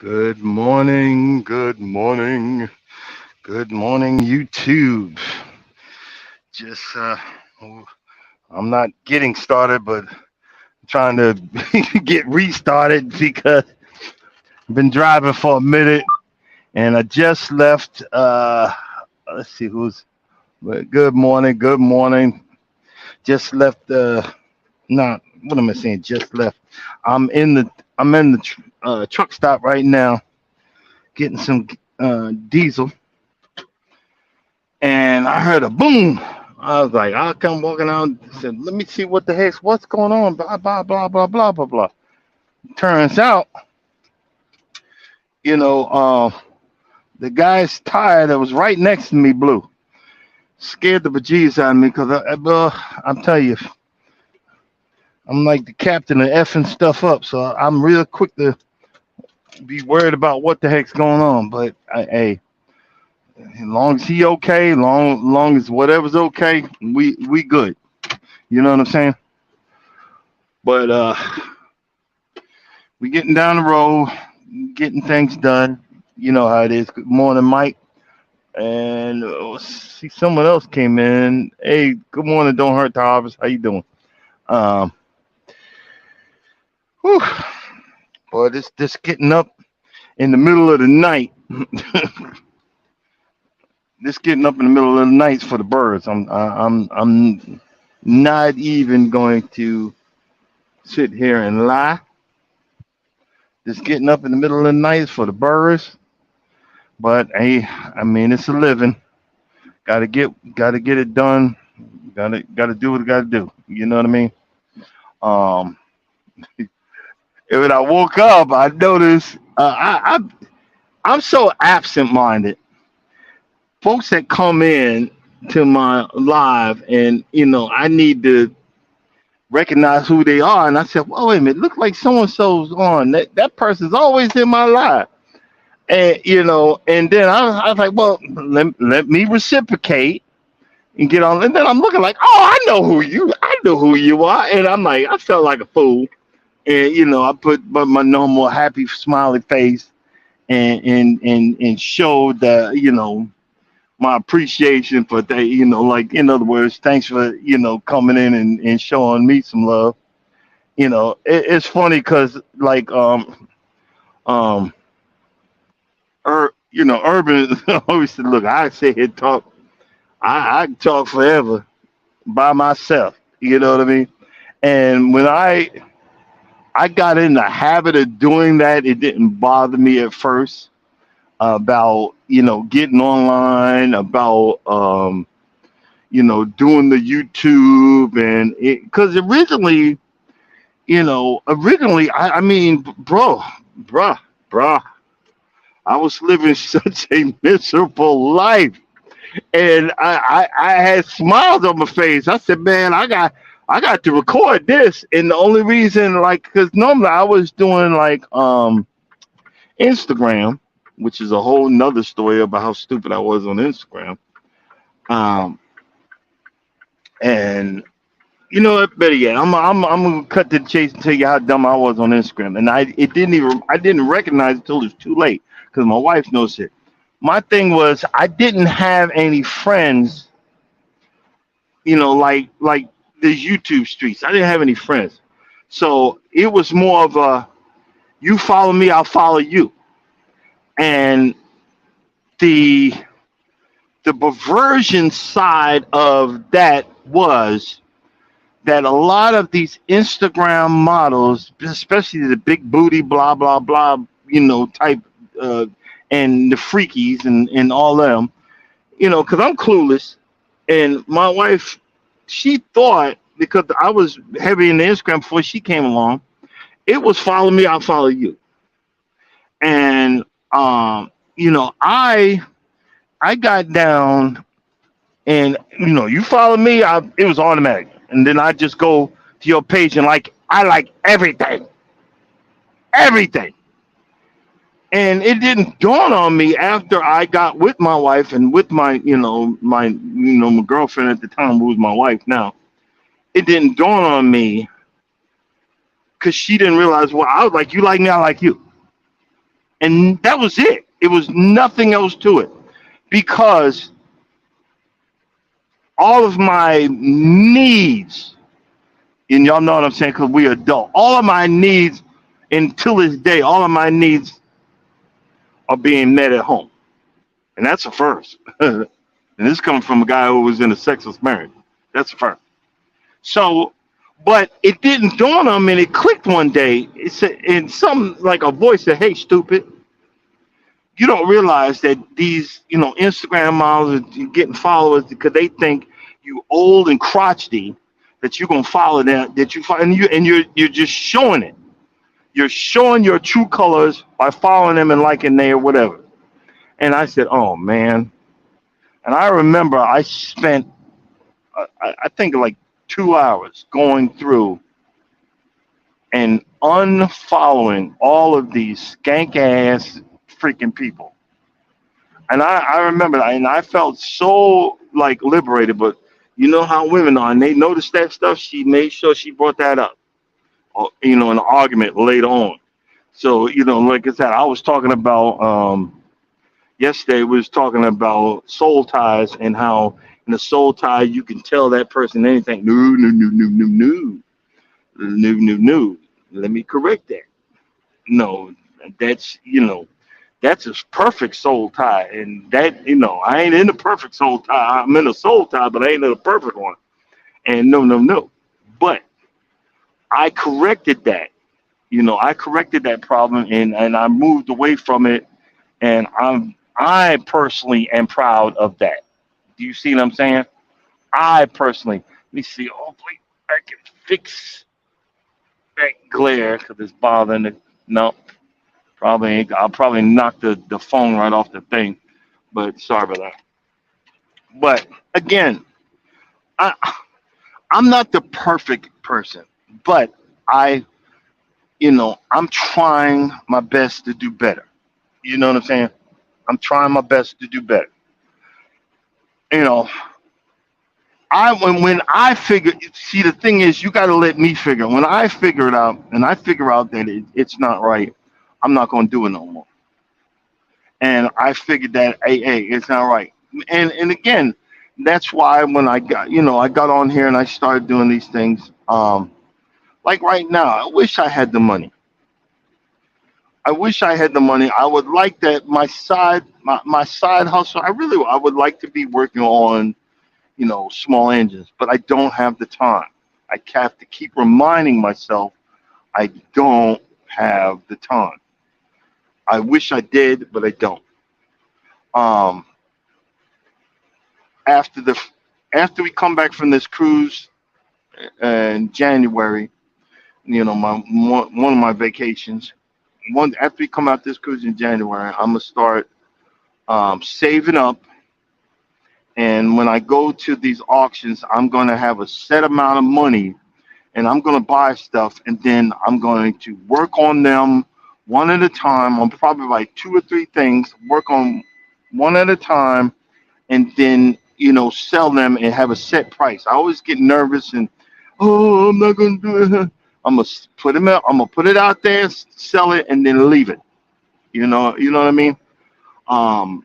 Good morning, good morning, good morning, YouTube. Just, oh, I'm not getting started, but trying to get restarted because I've been driving for a minute and I just left. Let's see who's. Good morning, good morning. Just left. Not what am I saying? Just left. I'm in the truck stop right now, getting some diesel, and I heard a boom. I was like, I'll come walking out. Said, let me see what's going on. Blah blah blah blah blah blah blah. Turns out, you know, the guy's tire that was right next to me blew. Scared the bejesus out of me because I'm telling you, I'm like the captain of effing stuff up. So I'm real quick to be worried about what the heck's going on. But hey, as long as he okay, long as whatever's okay, we good. You know what I'm saying? But we getting down the road, getting things done. You know how it is. Good morning, Mike. And see, someone else came in. Hey, good morning. Don't hurt the harvest. How you doing? Um, whew, boy, this getting up in the middle of the night. This getting up in the middle of the night for the birds. I'm not even going to sit here and lie. This getting up in the middle of the night is for the birds. But hey, I mean it's a living. Gotta get it done. Gotta do what I gotta do. You know what I mean? Um, when I woke up, I noticed I'm so absent-minded. Folks that come in to my live, and I need to recognize who they are. And I said, "Well, wait a minute, look like so and so's on. That person's always in my live." And then I was like, "Well, let me reciprocate and get on." And then I'm looking like, "Oh, I know who you are." And I'm like, I felt like a fool. And I put my normal happy smiley face and showed that my appreciation for that. Like in other words, thanks for coming in and showing me some love. It's funny because like um Urban always said, "Look, I sit here and talk. I can talk forever by myself." You know what I mean? And when I got in the habit of doing that, it didn't bother me at first about getting online, about doing the YouTube, and because originally I mean, bruh, I was living such a miserable life, and I had smiles on my face. I said, "Man, I got to record this." And the only reason, like, because normally I was doing like Instagram, which is a whole nother story about how stupid I was on Instagram. Um, and better yet, I'm gonna cut to the chase and tell you how dumb I was on Instagram. And I didn't recognize it until it was too late because my wife knows it. My thing was I didn't have any friends, like the YouTube streets. I didn't have any friends. So it was more of a you follow me, I'll follow you. And the the perversion side of that was that a lot of these Instagram models, especially the big booty, blah blah blah, type, uh, and the freakies and all them, because I'm clueless, and my wife, she thought because I was heavy in the Instagram before she came along, it was follow me, I'll follow you, and I got down, and you follow me, it was automatic, and then I just go to your page and I like everything, everything. And it didn't dawn on me after I got with my wife and with my girlfriend at the time, who was my wife now. It didn't dawn on me because she didn't realize. Well, I was like, you like me, I like you, and that was it. It was nothing else to it because all of my needs, and y'all know what I'm saying, because we adult. All of my needs, until this day, all of my needs are being met at home, and that's a first. And this comes from a guy who was in a sexless marriage. That's a first. So, but it didn't dawn on me. And it clicked one day. It said, and some like a voice said, "Hey, stupid, you don't realize that these, Instagram models are getting followers because they think you old and crotchety, that you're gonna follow them, that you follow, and you're just showing it. You're showing your true colors by following them and liking their whatever." And I said, "Oh man." And I remember I spent, I think, like 2 hours going through and unfollowing all of these skank ass freaking people. And I remember that, and I felt so like liberated. But you know how women are, and they noticed that stuff. She made sure she brought that up, in an argument later on. So, like I said, I was talking about, yesterday. We was talking about soul ties and how in a soul tie you can tell that person anything. No, no, no, no, no, no, no, no, no. Let me correct that. No, that's that's a perfect soul tie, and that I ain't in a perfect soul tie. I'm in a soul tie, but I ain't in a perfect one. And no, no, no. But I corrected that. I corrected that problem, and I moved away from it, and I personally am proud of that. Do you see what I'm saying? I personally, let me see. Hopefully, I can fix that glare because it's bothering the. No, probably ain't. I'll probably knock the phone right off the thing. But sorry about that. But again, I I'm not the perfect person, but I I'm trying my best to do better. You know what I'm saying? I'm trying my best to do better. You know, when I figure, see, the thing is, you got to let me figure. When I figure it out, and I figure out that it's not right, I'm not going to do it no more. And I figured that, hey, it's not right. And again, that's why when I got on here and I started doing these things. Like right now, I wish I had the money. I wish I had the money. I would like that my side hustle. I would like to be working on small engines, but I don't have the time. I have to keep reminding myself I don't have the time. I wish I did, but I don't. Um, after the after we come back from this cruise in January, one of my vacations. One after we come out this cruise in January, I'm gonna start saving up. And when I go to these auctions, I'm gonna have a set amount of money, and I'm gonna buy stuff, and then I'm going to work on them one at a time. On probably like two or three things. Work on one at a time, and then sell them and have a set price. I always get nervous and I'm not gonna do it. I'm gonna put them out. I'm gonna put it out there, sell it, and then leave it. You know what I mean. Um,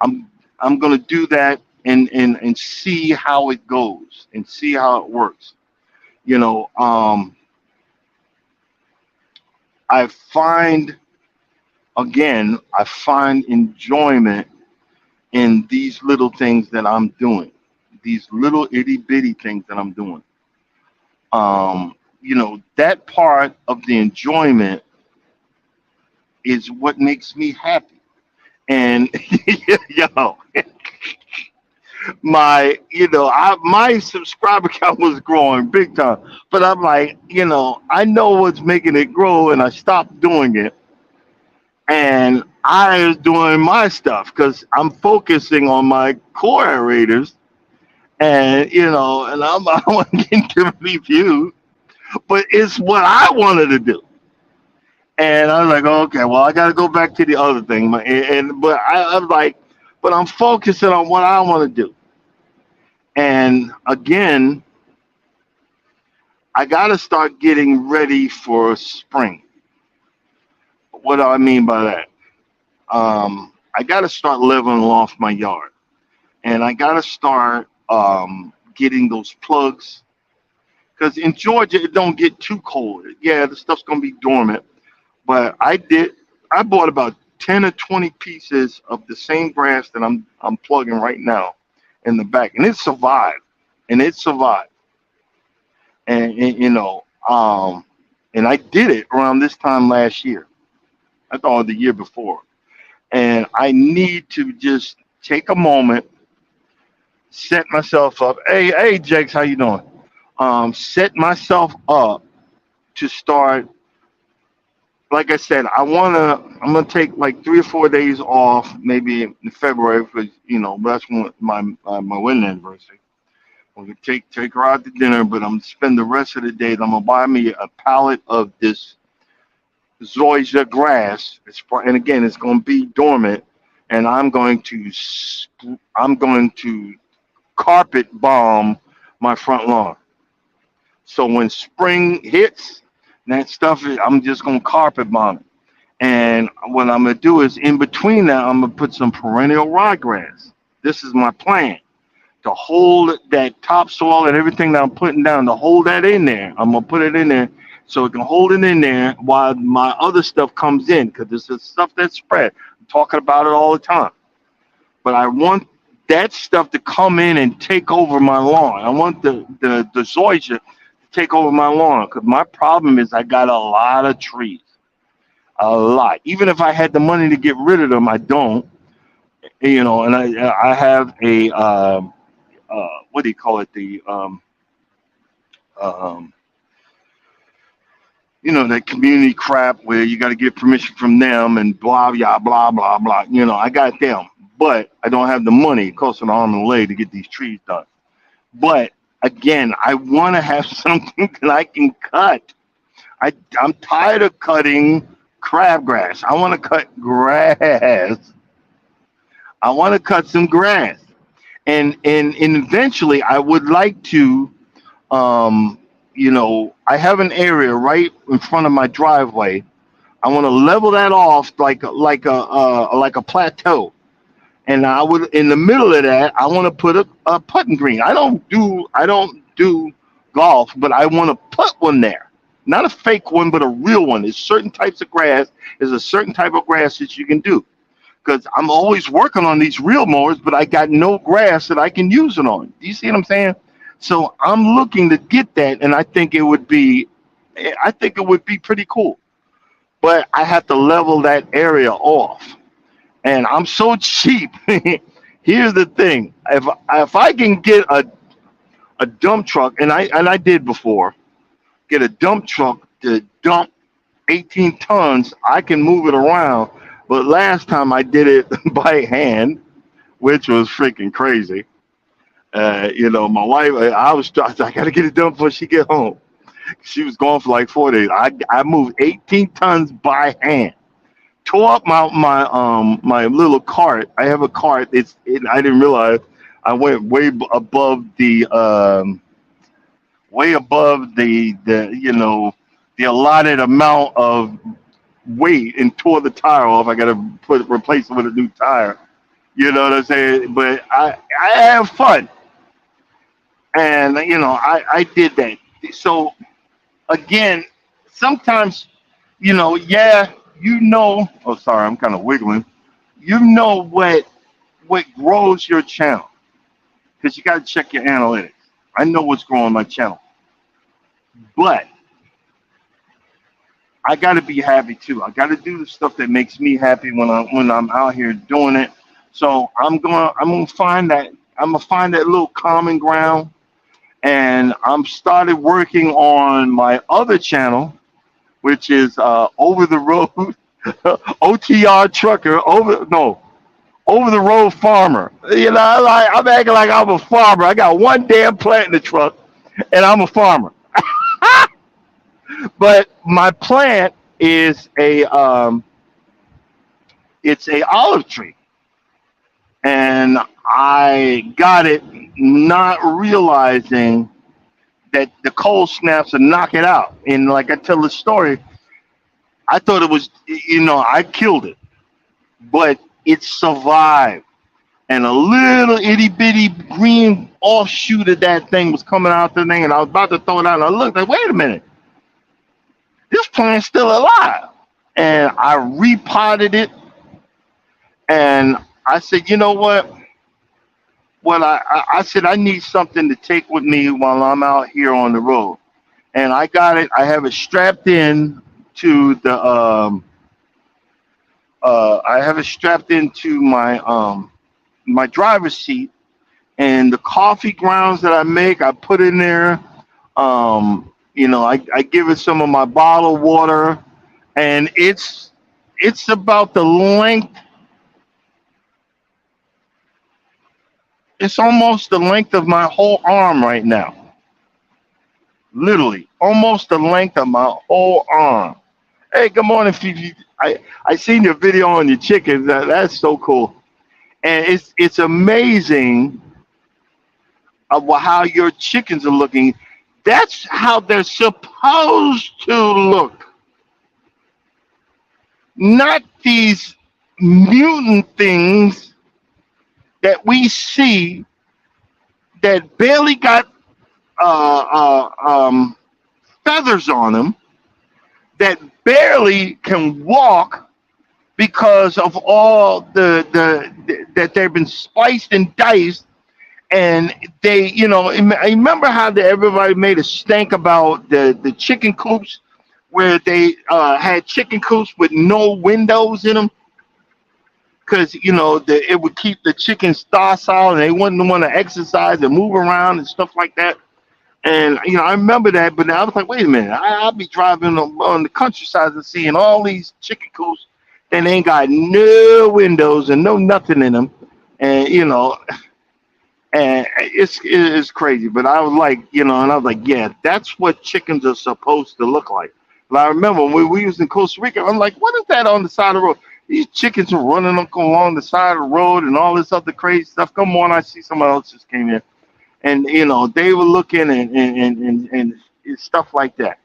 I'm I'm gonna do that and see how it goes and see how it works. You know, I find I find enjoyment in these little things that I'm doing, these little itty bitty things that I'm doing. That part of the enjoyment is what makes me happy. And yo, my subscriber count was growing big time, but I'm like, I know what's making it grow, and I stopped doing it, and I was doing my stuff because I'm focusing on my core aerators, and and I want to get to review, but it's what I wanted to do. And I was like, okay, well, I got to go back to the other thing. But I was like, but I'm focusing on what I want to do. And again, I got to start getting ready for spring. What do I mean by that? I got to start leveling off my yard, and I got to start getting those plugs. Because in Georgia, it don't get too cold. Yeah, the stuff's gonna be dormant. But I bought about 10 or 20 pieces of the same grass that I'm plugging right now in the back, and it survived, and it survived, and I did it around this time last year. I thought the year before, and I need to just take a moment, set myself up. Hey, Jakes, how you doing? Set myself up to start. Like I said, I'm gonna take like 3 or 4 days off, maybe in February, because that's when my wedding anniversary. I'm gonna take her out to dinner, but I'm gonna spend the rest of the day. I'm gonna buy me a pallet of this zoysia grass. And again, it's gonna be dormant, and I'm going to carpet bomb my front lawn. So when spring hits, that stuff I'm just gonna carpet bomb it. And what I'm gonna do is in between that, I'm gonna put some perennial ryegrass. This is my plan to hold that topsoil and everything that I'm putting down, to hold that in there. I'm gonna put it in there so it can hold it in there while my other stuff comes in, because this is stuff that's spread. I'm talking about it all the time. But I want that stuff to come in and take over my lawn. I want the zoysia to take over my lawn, because my problem is I got a lot of trees, a lot. Even if I had the money to get rid of them, I don't. And I have a what do you call it? The um, that community crap where you got to get permission from them and blah blah blah. I got them, but I don't have the money. It costs an arm and a leg to get these trees done. But again, I want to have something that I can cut. I'm tired of cutting crabgrass. I want to cut grass. I want to cut some grass, and eventually I would like to. I have an area right in front of my driveway. I want to level that off like a plateau, and I would in the middle of that I want to put a putting green. I don't do golf, but I want to put one there, not a fake one, but a real one. There's certain types of grass. There's a certain type of grass that you can do, because I'm always working on these real mowers, but I got no grass that I can use it on. Do you see what I'm saying? So I'm looking to get that, and I think it would be pretty cool. But I have to level that area off, and I'm so cheap. Here's the thing: if I can get a dump truck, and I did before, get a dump truck to dump 18 tons, I can move it around. But last time I did it by hand, which was freaking crazy. My wife, I was like, I gotta get it done before she get home. She was gone for like 4 days. I moved 18 tons by hand. Tore up my little cart. I have a cart. I didn't realize I went way above the allotted amount of weight, and tore the tire off. I got to replace it with a new tire. You know what I'm saying? But I have fun, and I did that. So again, sometimes yeah, Oh, sorry, I'm kind of wiggling. You know what grows your channel because you got to check your analytics. I know what's growing my channel, but I got to be happy too. I got to do the stuff that makes me happy when I'm out here doing it. So I'm gonna find that little common ground, and I'm started working on my other channel, which is over the road OTR trucker over the road farmer. I'm acting like I'm a farmer. I got one damn plant in the truck, and I'm a farmer. But my plant is it's a olive tree, and I got it not realizing that the cold snaps would knock it out. And like I tell the story, I thought it was I killed it, but it survived. And a little itty bitty green offshoot of that thing was coming out the thing, and I was about to throw it out. And I looked like, wait a minute, this plant's still alive. And I repotted it, and I said, you know what? Well, I said I need something to take with me while I'm out here on the road, and I got it. I have it strapped in to the I have it strapped into my driver's seat, and the coffee grounds that I make, I put in there. I give it some of my bottled water, and it's about the length. It's almost the length of my whole arm right now. Literally, almost the length of my whole arm. Hey, good morning, Fifi. I seen your video on your chickens. That's so cool, and it's amazing how your chickens are looking. That's how they're supposed to look, not these mutant things that we see that barely got uh, uh, um, feathers on them, that barely can walk because of all that they've been spiced and diced. And I remember how everybody made a stink about the chicken coops, where they had chicken coops with no windows in them, because it would keep the chickens docile and they wouldn't want to exercise and move around and stuff like that. And I remember that, but I was like, wait a minute, I'll be driving on the countryside and seeing all these chicken coops that ain't got no windows and no nothing in them, and and it's crazy. But I was like, and I was like, yeah, that's what chickens are supposed to look like. But I remember when we was in Costa Rica, I'm like, what is that on the side of the road? These chickens are running along the side of the road and all this other crazy stuff. Come on, I see someone else just came in, and they were looking and stuff like that.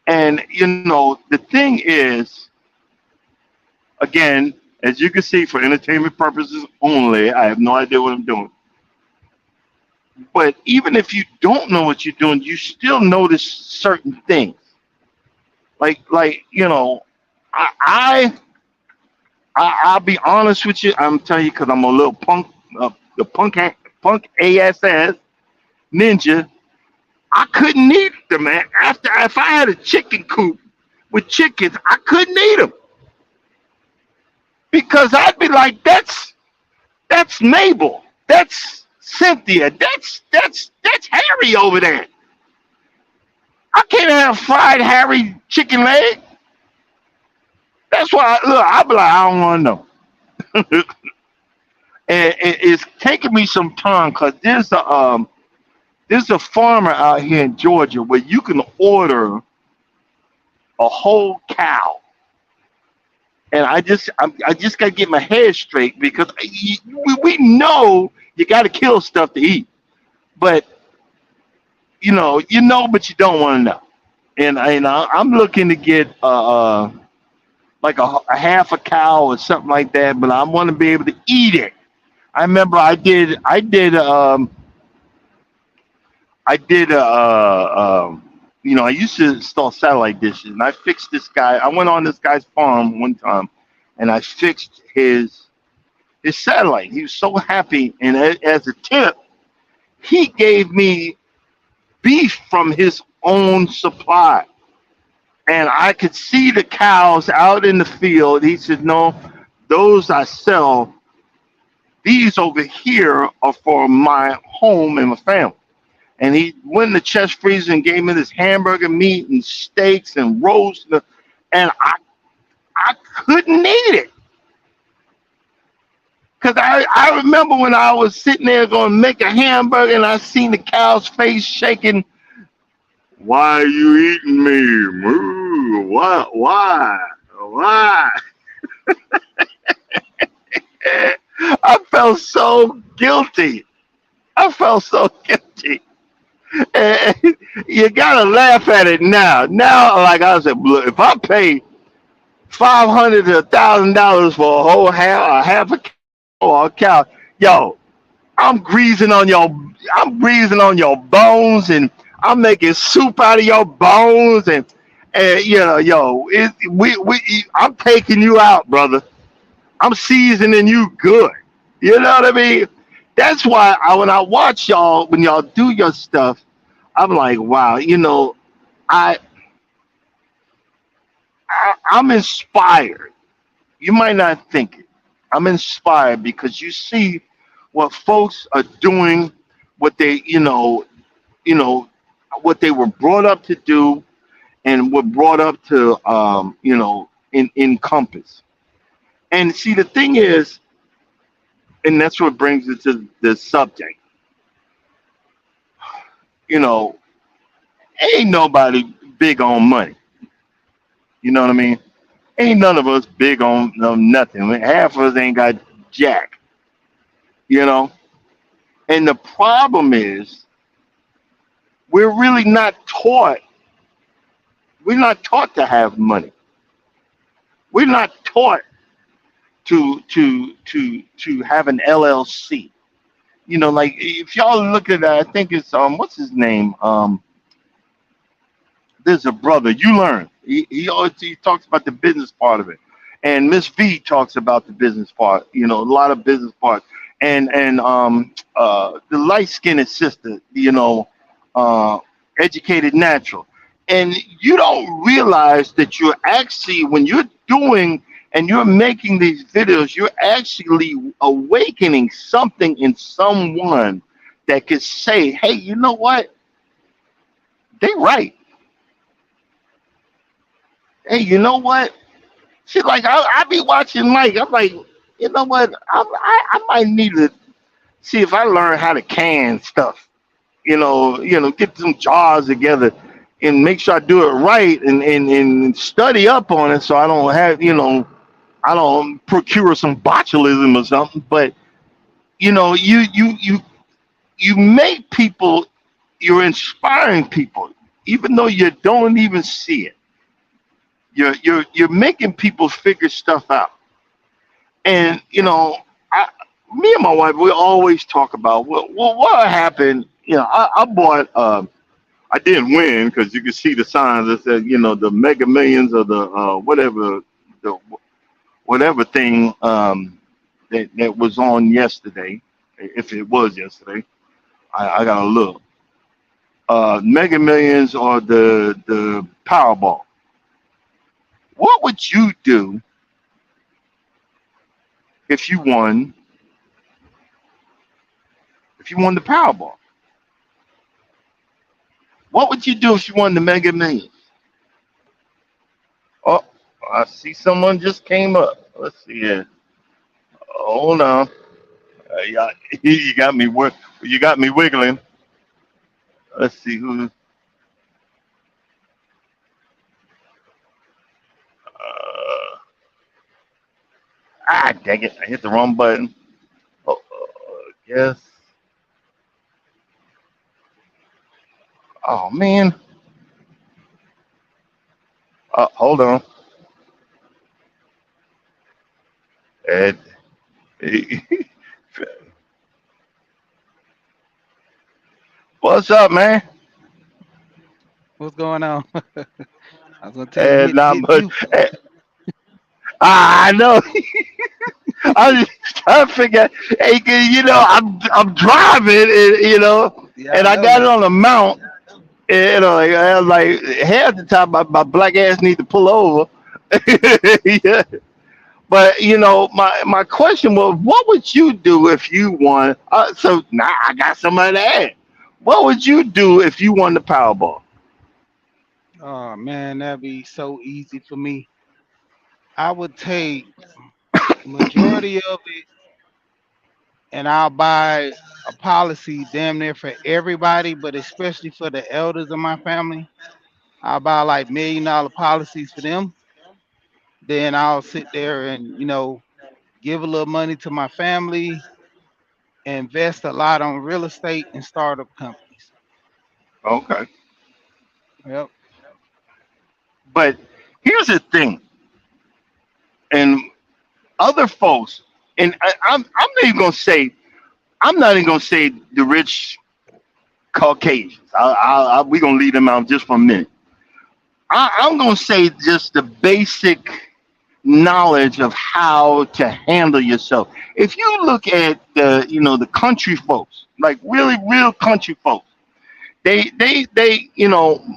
And the thing is, again, as you can see, for entertainment purposes only, I have no idea what I'm doing. But even if you don't know what you're doing, you still notice certain things. Like I, I I'll be honest with you. I'm telling you because I'm a little punk, the punk ass ninja. I couldn't eat them, man. After if I had a chicken coop with chickens, I couldn't eat them because I'd be like, that's Mabel, that's Cynthia, that's Harry over there. I can't have fried Harry chicken leg. That's why I'll be like, I don't want to know. And it's taking me some time because there's a farmer out here in Georgia where you can order a whole cow, and I just got to get my head straight because we know you got to kill stuff to eat, but but you don't want to know. And I'm looking to get like a half a cow or something like that, but I want to be able to eat it. I remember I did I used to install satellite dishes, and I fixed this guy. I went on this guy's farm one time, and I fixed his satellite. He was so happy, and as a tip, he gave me beef from his own supply, and I could see the cows out in the field. He said, "No, those I sell. These over here are for my home and my family." And he went in the chest freezer and gave me this hamburger meat and steaks and roast, and I couldn't eat it because I remember when I was sitting there going to make a hamburger and I seen the cow's face shaking. Why are you eating me? Moo. What? Why? Why? I felt so guilty. I felt so guilty. And you gotta laugh at it now. Now, like I said, look, if I pay $500 to $1,000 for a half a cow or a cow, yo, I'm greasing on your I'm greasing on your bones, and I'm making soup out of your bones, and I'm taking you out, brother. I'm seasoning you good. You know what I mean? That's why when I watch y'all, when y'all do your stuff, I'm like, wow, I, I'm inspired. You might not think it. I'm inspired because you see what folks are doing, what you know, what they were brought up to do, and were brought up to, in Compass. And see, the thing is, and that's what brings it to the subject. You know, ain't nobody big on money. You know what I mean? Ain't none of us big on nothing. Half of us ain't got jack. You know, and the problem is we're really not taught. We're not taught to have money. We're not taught to have an LLC. Like if y'all look at that, I think it's what's his name? There's a brother. You learn. He always he talks about the business part of it, and Miss V talks about the business part. A lot of business parts, and the light skinned sister. Uh, Educated natural, and you don't realize that you're actually when you're doing and you're making these videos, you're actually awakening something in someone that could say, "Hey, you know what? They right. Hey, you know what?" See, like I be watching Mike. I'm like, you know what? I might need to see if I learn how to can stuff. Get some jars together and make sure I do it right, and study up on it so I don't have I don't procure some botulism or something. But you make people, you're inspiring people, even though you don't even see it. You're making people figure stuff out. And I, me and my wife, we always talk about what happened. I bought. I didn't win because you can see the signs that said the Mega Millions or the the whatever thing that was on yesterday. If it was yesterday, I gotta look. Mega Millions or the Powerball. What would you do if you won if you won the Powerball? What would you do if you won the Mega Millions? Oh, I see someone just came up. Let's see here. Hold on. Yeah, you got me. You got me wiggling. Let's see who. Dang it! I hit the wrong button. Oh, yes. Oh man. Hold on. And what's up, man? What's going on? I was gonna tell you And not hit much. mute. Eh, I know. I was just trying to figure. Hey, 'cause, I'm driving, Yeah, I and I know got it it. on the mount. Like, I was like half the time, my black ass need to pull over. Yeah. But my question was, what would you do if you won? So now I got somebody to ask. What would you do if you won the Powerball? Oh man, that'd be so easy for me. I would take majority of it and I'll buy a policy damn near for everybody, but especially for the elders of my family. I'll buy like $1 million policies for them. Then I'll sit there and, give a little money to my family, invest a lot on real estate and startup companies. Okay, Yep. but here's the thing, and other folks, and I'm not even gonna say the rich Caucasians. We're gonna leave them out just for a minute. I'm gonna say just the basic knowledge of how to handle yourself. If you look at the country folks, like really real country folks, they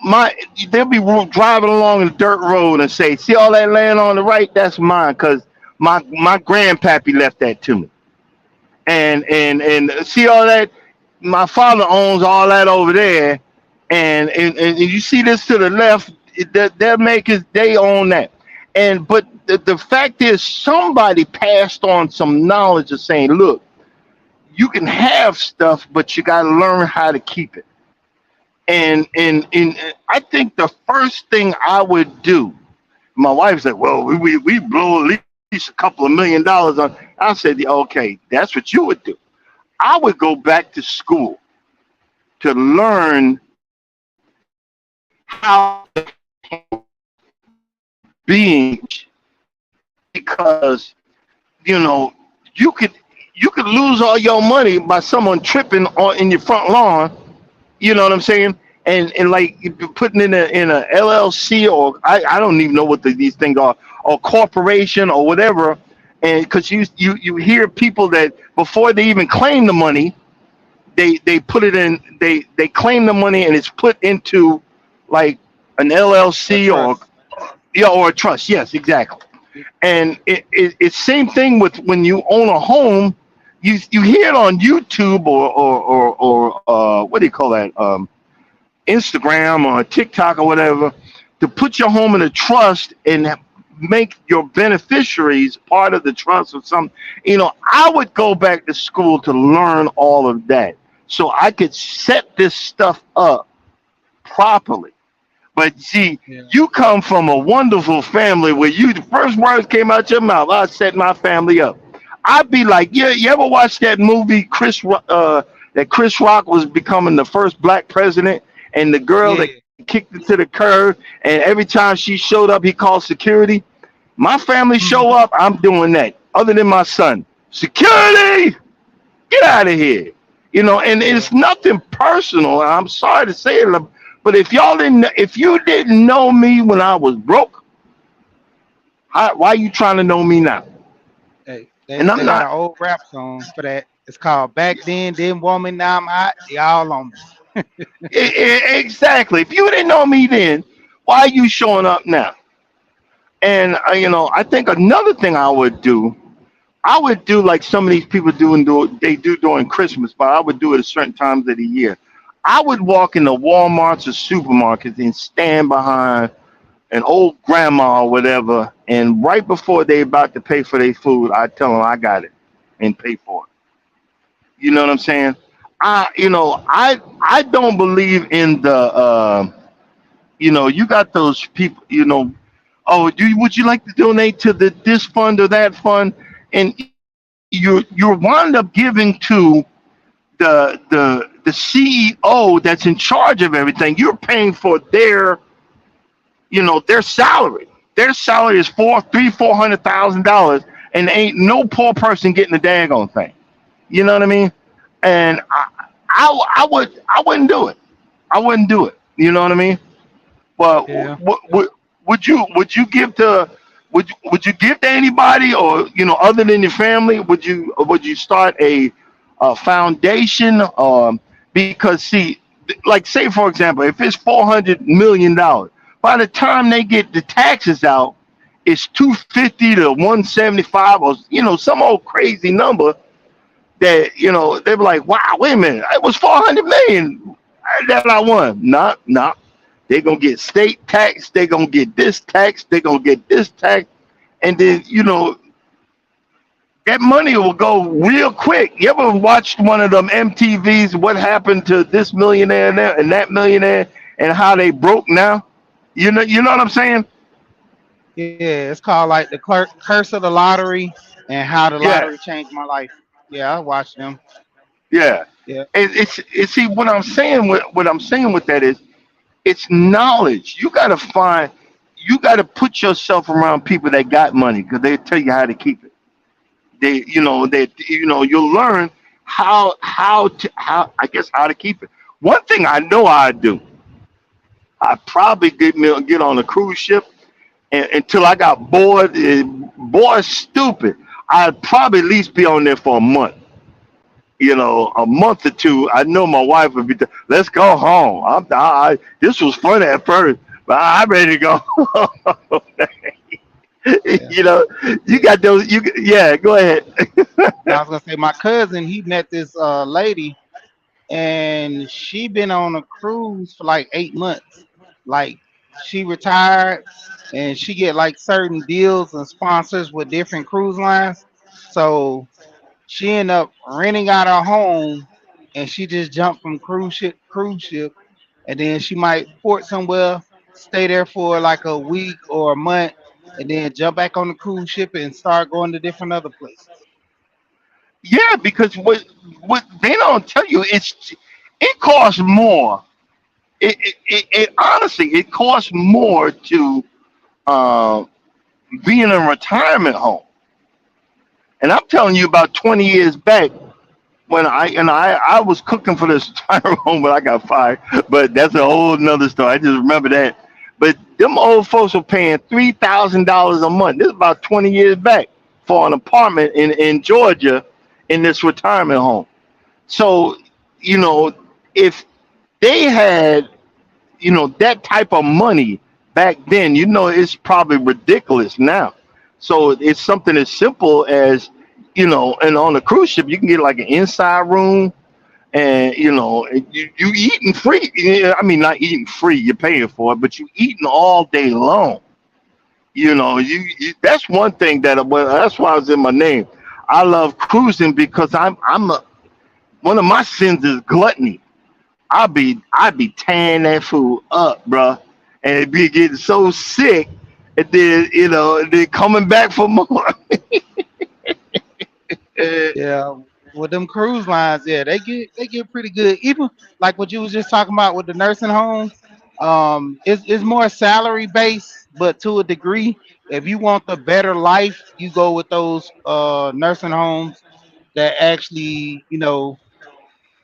my they'll be driving along the dirt road and say, "See all that land on the right? That's mine, cause my grandpappy left that to me." And see all that, my father owns all that over there, and you see this to the left, their makers, they own that. And but the fact is, somebody passed on some knowledge of saying, look, you can have stuff, but you got to learn how to keep it. And I think the first thing I would do, my wife said, well, we blow at least a couple of $1 million on. I said, okay, that's what you would do. I would go back to school to learn how being, because you know you could you could lose all your money by someone tripping on in your front lawn. You know what I'm saying? And like if you're putting in a LLC, or I don't even know what these things are, or corporation or whatever. And because you hear people that before they even claim the money, they put it in, they claim the money and it's put into like an A LLC, or trust. yeah, or a trust. Yes, exactly. And it's same thing with when you own a home. You hear it on YouTube, or what do you call that? Instagram or TikTok or whatever, to put your home in a trust and make your beneficiaries part of the trust or something. I would go back to school to learn all of that so I could set this stuff up properly. But see, Yeah. you come from a wonderful family where the first words came out your mouth, I set my family up. I'd be like, yeah, you ever watch that movie, that Chris Rock was becoming the first black president, and the girl that Yeah. kicked it to the curb, and every time she showed up, he called security. My family show up, I'm doing that. Other than my son, security, get out of here. And Yeah. it's nothing personal. I'm sorry to say it, but if you didn't know me when I was broke, why are you trying to know me now? Hey, they And I'm they got not. an old rap song for that. It's called Back Then, Then Woman, Now I'm Hot. They all on me. Exactly. If you didn't know me then, why are you showing up now? And I think another thing I would do like some of these people they do during Christmas, but I would do it at certain times of the year. I would walk into Walmarts or supermarkets and stand behind an old grandma or whatever, and right before they about to pay for their food, I tell them I got it and pay for it. You know what I'm saying? I don't believe in you got those people, oh, would you like to donate to this fund or that fund? And you wind up giving to the CEO that's in charge of everything. You're paying for their salary. Their salary is $400,000, and ain't no poor person getting the daggone thing. You know what I mean? And I wouldn't do it. I wouldn't do it. You know what I mean? But Yeah. would you give to would you give to anybody, or other than your family? Would you start a foundation? Because see, like say for example, if it's $400 million, by the time they get the taxes out, it's 250 to 175, or some old crazy number that they were like, wow, wait a minute, it was 400 million that I won. Not. They're gonna get state tax. They're gonna get this tax. They're gonna get this tax, and then that money will go real quick. You ever watched one of them MTVs? What happened to this millionaire there and that millionaire, and how they broke now? You know what I'm saying? Yeah, it's called like the curse of the lottery and how the Yeah, lottery changed my life. Yeah, I watched them. yeah. Yeah, It's see what I'm saying with that is it's knowledge. You got to put yourself around people that got money, because they tell you how to keep it. You'll learn how to keep it. One thing I know I'd do, I probably get on a cruise ship, and, until I got bored. Bored, stupid. I'd probably at least be on there for a month. A month or two. I know my wife would be. Let's go home. This was fun at first, but I'm ready to go home. yeah. you know, you got those. Yeah. Go ahead. Now I was gonna say my cousin, he met this lady and she been on a cruise for like 8 months. Like she retired and she get like certain deals and sponsors with different cruise lines. So she ended up renting out her home and she just jumped from cruise ship and then she might port somewhere, stay there for like a week or a month, and then jump back on the cruise ship and start going to different other places. Yeah, because what they don't tell you, it costs more. It honestly, it costs more to uh, be in a retirement home. And I'm telling you, about 20 years back, when I was cooking for this retirement home, but I got fired. But that's a whole nother story. I just remember that. But them old folks were paying $3,000 a month. This is about 20 years back for an apartment in Georgia, in this retirement home. So, you know, if they had, that type of money back then, it's probably ridiculous now. So it's something as simple as, and on a cruise ship, you can get like an inside room, and you eating free. Yeah, I mean, not eating free, you're paying for it, but you eating all day long. You that's one thing well, that's why I was in my name. I love cruising because one of my sins is gluttony. I be tearing that food up, bruh, and it be getting so sick, and then and then coming back for more. Yeah, with them cruise lines, yeah, they get pretty good. Even like what you was just talking about with the nursing homes, it's more salary based, but to a degree. If you want the better life, you go with those nursing homes that actually,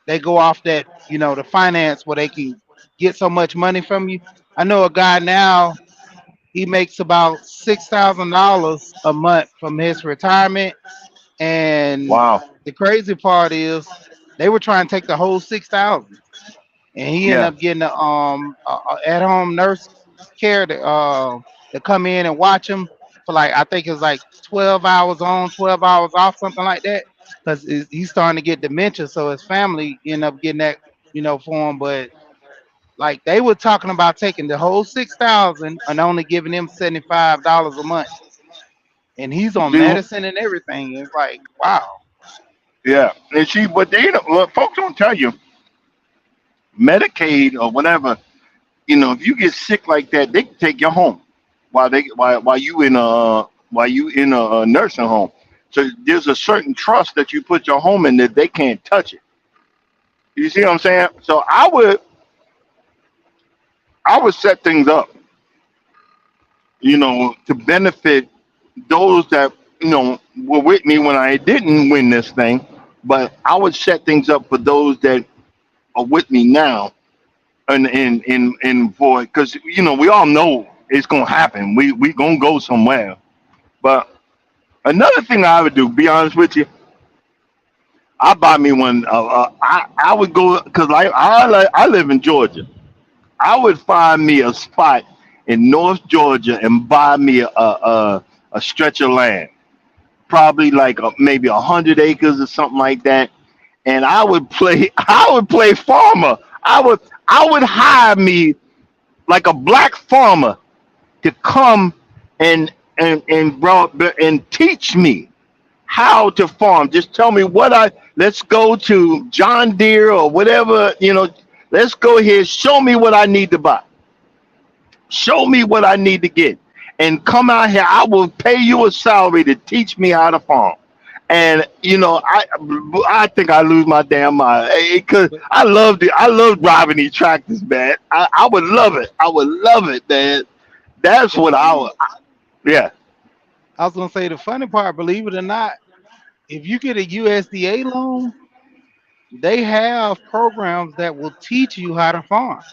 they go off that, the finance where they can get so much money from you. I know a guy now, he makes about $6,000 a month from his retirement, and Wow. the crazy part is they were trying to take the whole 6,000, and he ended Yeah. up getting a at home nurse care to come in and watch him for like I think it's like 12 hours on, 12 hours off, something like that, because he's starting to get dementia. So his family end up getting that for him, but like they were talking about taking the whole 6,000 and only giving him $75 a month, and he's on See, medicine and everything. It's like wow. yeah, and see, but what folks don't tell you, Medicaid or whatever, if you get sick like that, they can take you home while you in a nursing home. So there's a certain trust that you put your home in that they can't touch it. You see what I'm saying? So I would set things up, to benefit those that were with me when I didn't win this thing, but I would set things up for those that are with me now, and for because we all know it's gonna happen. We gonna go somewhere. But another thing I would do, be honest with you, I buy me one. I would go because I live in Georgia. I would find me a spot in North Georgia and buy me a stretch of land, probably like maybe 100 acres or something like that. And I would play. I would play farmer. I would hire me like a black farmer to come and bro and teach me how to farm. Just tell me what I let's go to John Deere or whatever. Let's go here. Show me what I need to buy. Show me what I need to get. And come out here. I will pay you a salary to teach me how to farm. And I think I lose my damn mind because But I love driving these tractors, man. I would love it. I would love it, man. That's the what I would. funny, Yeah, I was gonna say the funny part, believe it or not, if you get a USDA loan, they have programs that will teach you how to farm.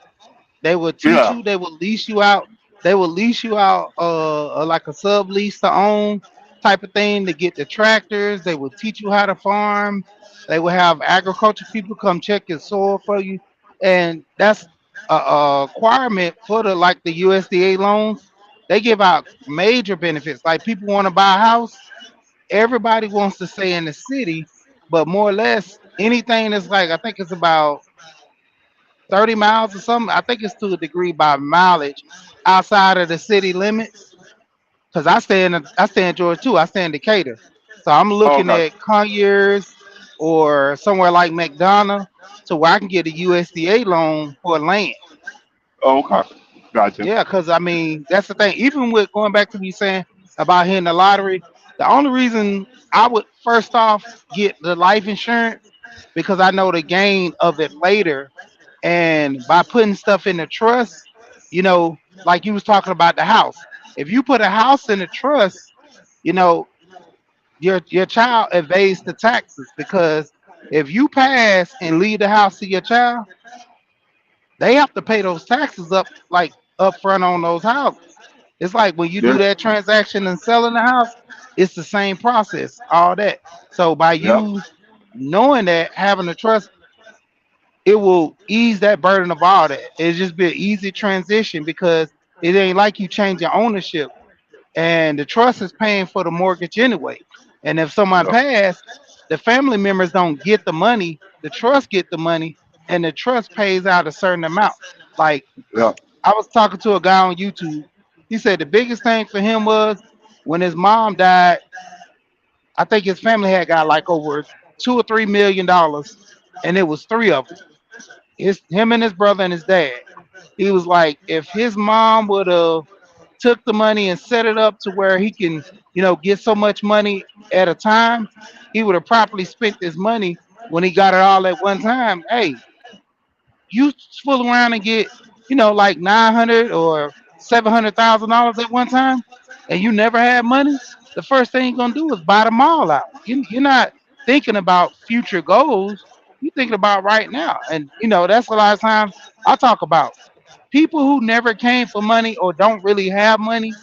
They will teach yeah. you. They will lease you out. They will lease you out, like a sublease to own type of thing to get the tractors. They will teach you how to farm. They will have agriculture people come check your soil for you, and that's a requirement for the USDA loans. They give out major benefits. Like people want to buy a house. Everybody wants to stay in the city, but more or less anything that's like I think it's about 30 miles or something. I think it's to a degree by mileage outside of the city limits. Because I stay in Georgia too. I stay in Decatur. So I'm looking Okay, at Conyers or somewhere like McDonough to where I can get a USDA loan for land. okay. Gotcha. Yeah, because I mean that's the thing. Even with going back to me saying about hitting the lottery, the only reason I would first off get the life insurance because I know the gain of it later. And by putting stuff in the trust, like you was talking about the house. If you put a house in a trust, you know, your child evades the taxes because if you pass and leave the house to your child, they have to pay those taxes up front on those houses. It's like when you do Yeah. that transaction and selling the house, it's the same process, all that. So by Yep. you knowing that, having a trust, it will ease that burden of all that. It'll just be an easy transition because it ain't like you changing ownership and the trust is paying for the mortgage anyway. And if someone Yep. passed, the family members don't get the money, the trust get the money, and the trust pays out a certain amount. Like Yep. I was talking to a guy on YouTube. He said the biggest thing for him was when his mom died, I think his family had got like over $2 or $3 million, and it was three of them. His him and his brother and his dad. He was like, if his mom would have took the money and set it up to where he can, get so much money at a time, he would have properly spent this money when he got it all at one time. Hey, you fool around and get, like 900 or $700,000 at one time, and you never had money. The first thing you're gonna do is buy the mall out. You're not thinking about future goals. You're thinking about right now, and that's a lot of times I talk about people who never came for money or don't really have money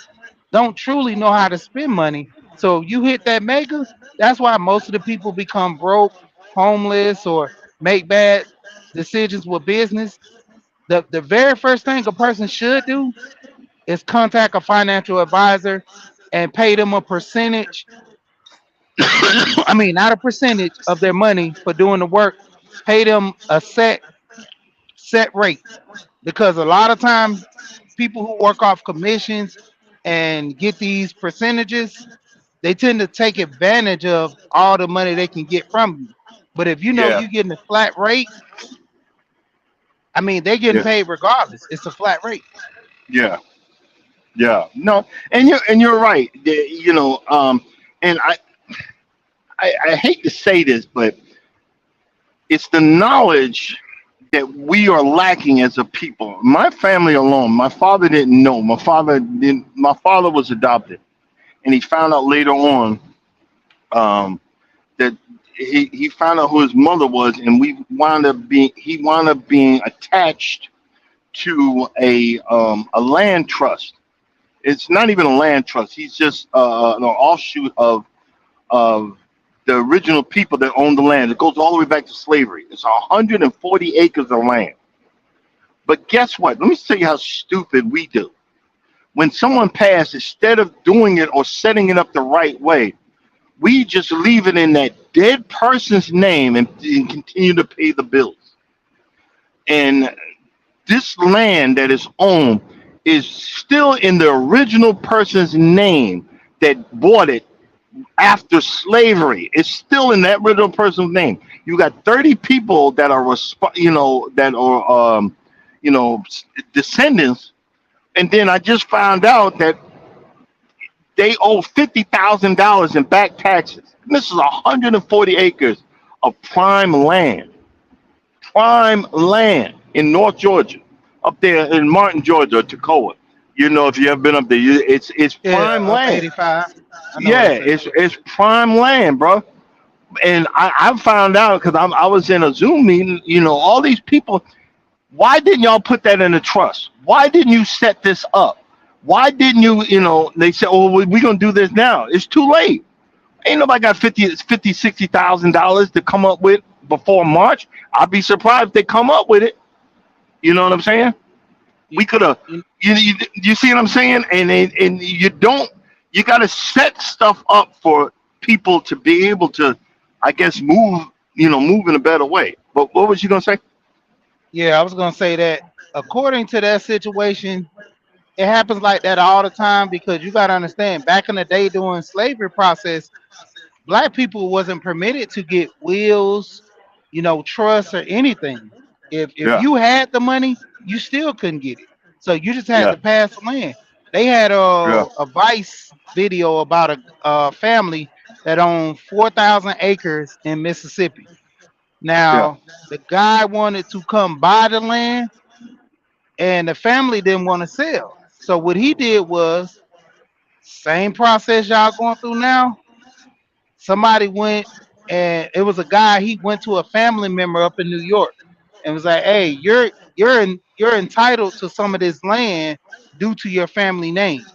don't truly know how to spend money. So you hit that mega, that's why most of the people become broke, homeless, or make bad decisions with business. The very first thing a person should do is contact a financial advisor and pay them a percentage. I mean, not a percentage of their money for doing the work. Pay them a set rate because a lot of times people who work off commissions and get these percentages, they tend to take advantage of all the money they can get from you. But if you know Yeah. you're getting a flat rate, I mean they're getting Yeah. paid regardless. It's a flat rate. Yeah. Yeah. No, and you're right. And I hate to say this, but it's the knowledge that we are lacking as a people. My family alone, my father didn't know. My father was adopted, and he found out later on. Um, that he found out who his mother was, and he wound up being attached to a land trust. It's not even a land trust. He's just an offshoot of the original people that owned the land. It goes all the way back to slavery. It's 140 acres of land. But guess what? Let me tell you how stupid we do. When someone passes, instead of doing it or setting it up the right way, we just leave it in that dead person's name and continue to pay the bills. And this land that is owned is still in the original person's name that bought it after slavery. It's still in that original person's name. You got 30 people that are you know descendants, and then I just found out that they owe $50,000 in back taxes. And this is 140 acres of prime land in North Georgia, up there in Martin, Georgia, or Toccoa. You know, if you ever been up there, it's Yeah, prime up land. 85. I know Yeah, that's it. it's prime land, bro. And I found out because I was in a Zoom meeting. You know, all these people. Why didn't y'all put that in a trust? Why didn't you set this up? Why didn't you? You know, they said, "Oh, we're gonna do this now." It's too late. Ain't nobody got 60,000 dollars to come up with before March. I'd be surprised if they come up with it. You know what I'm saying? You, We could have. you, You see what I'm saying? And you don't. You got to set stuff up for people to be able to, I guess, move. You know, move in a better way. But what was you gonna say? yeah, I was gonna say that according to that situation, it happens like that all the time because you gotta understand. Back in the day, during slavery process, black people wasn't permitted to get wills, trusts or anything. If Yeah, you had the money, you still couldn't get it. So you just had yeah, to pass the land. They had yeah. a Vice video about a family that owned 4,000 acres in Mississippi. Yeah. Now the guy wanted to come buy the land, and the family didn't want to sell. So what he did was same process y'all going through now. Somebody went, and it was a guy. He went to a family member up in New York and was like, "Hey, you're entitled to some of this land due to your family name.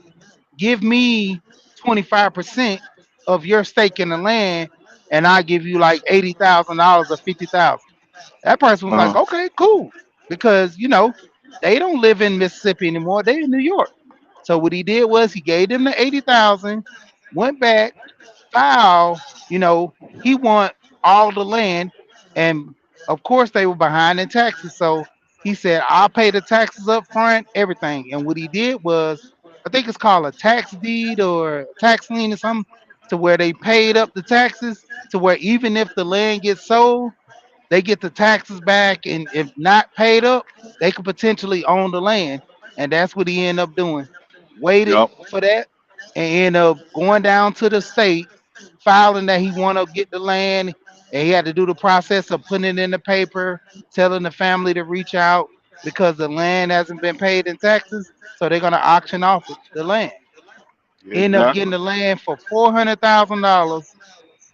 Give me 25% of your stake in the land, and I give you like $80,000 or 50,000." That person was like, Uh-huh. "Okay, cool," because they don't live in Mississippi anymore. They in New York. So what he did was he gave them the 80,000, went back, filed, he want all the land, and of course they were behind in taxes. So he said, "I'll pay the taxes up front, everything." And what he did was, I think it's called a tax deed or tax lien or something, to where they paid up the taxes to where even if the land gets sold, they get the taxes back, and if not paid up, they could potentially own the land. And that's what he ended up doing. Waited Yep. for that and ended up going down to the state, filing that he want to get the land. And he had to do the process of putting it in the paper, telling the family to reach out because the land hasn't been paid in taxes. So they're gonna auction off the land. End up getting Exactly. the land for $400,000,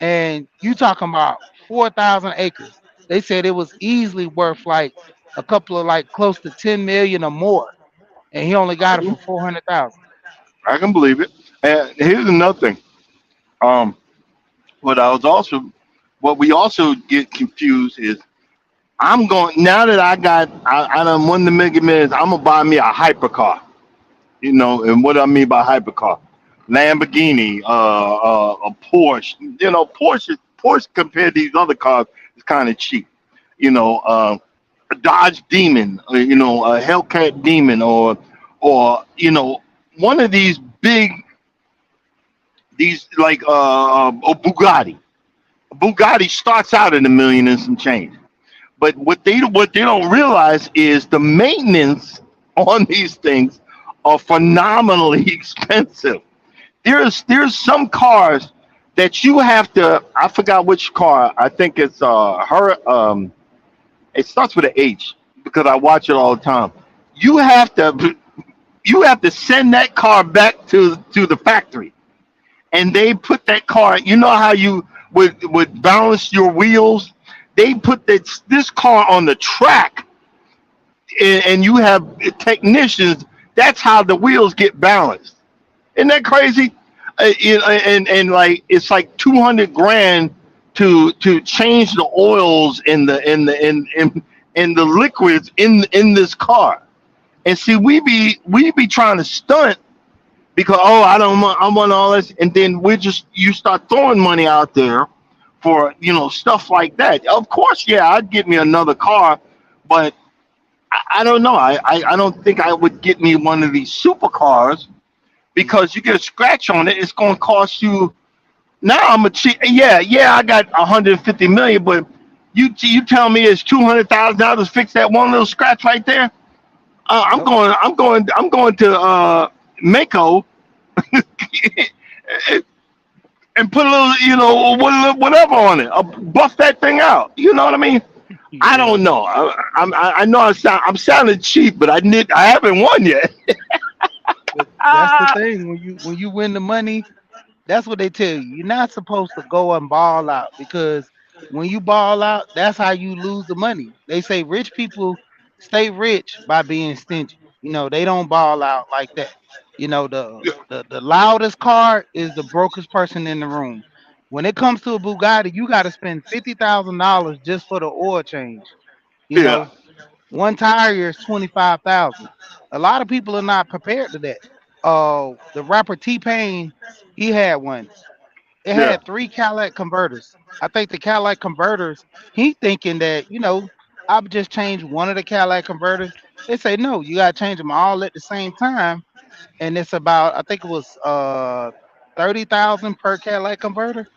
and you talking about 4,000 acres. They said it was easily worth like a couple of like close to 10 million or more, and he only I got it can, for 400,000. I can believe it. And here's another thing. Um, what I was also, what we also get confused is I'm going now that I done won the Mega Millions. I'm gonna buy me a hypercar. You know, and what I mean by hypercar, Lamborghini, a Porsche. You know, Porsche compared to these other cars is kind of cheap. You know, a Dodge Demon, a Hellcat Demon, or one of these big these like a Bugatti. A Bugatti starts out in a million and some change. But what they don't realize is the maintenance on these things are phenomenally expensive. There's some cars that you have to. I forgot which car. I think it's her. It starts with an H because I watch it all the time. You have to you have to send that car back to the factory, and they put that car. You know how you would balance your wheels? They put this car on the track, and you have technicians. That's how the wheels get balanced. Isn't that crazy? And like it's like 200 grand to change the oils in the liquids in this car. And see, we be trying to stunt because I don't want I want all this, and then we just you start throwing money out there for stuff like that. Of course, yeah, I'd get me another car, but I don't know. I don't think I would get me one of these supercars because you get a scratch on it, it's gonna cost you. Now I'm a cheap. Yeah, yeah, I got 150 million, but you tell me it's $200,000 to fix that one little scratch right there. I'm Yep. going. I'm going to Mako and put a little, whatever on it. I'll buff that thing out. You know what I mean? I Yeah. don't know. I know I'm sounding cheap, but I haven't won yet. But that's the thing. When you win the money, that's what they tell you. You're not supposed to go and ball out because when you ball out, that's how you lose the money. They say rich people stay rich by being stingy. They don't ball out like that. The loudest car is the brokest person in the room. When it comes to a Bugatti, you got to spend $50,000 just for the oil change. You Yeah, know, one tire is 25,000. A lot of people are not prepared to that. The rapper T Pain, he had one. It yeah, had three Cadillac converters. I think the Cadillac converters, he thinking that, I've just changed one of the Cadillac converters. They say no, you gotta change them all at the same time. And it's about I think it was 30,000 per Cadillac converter.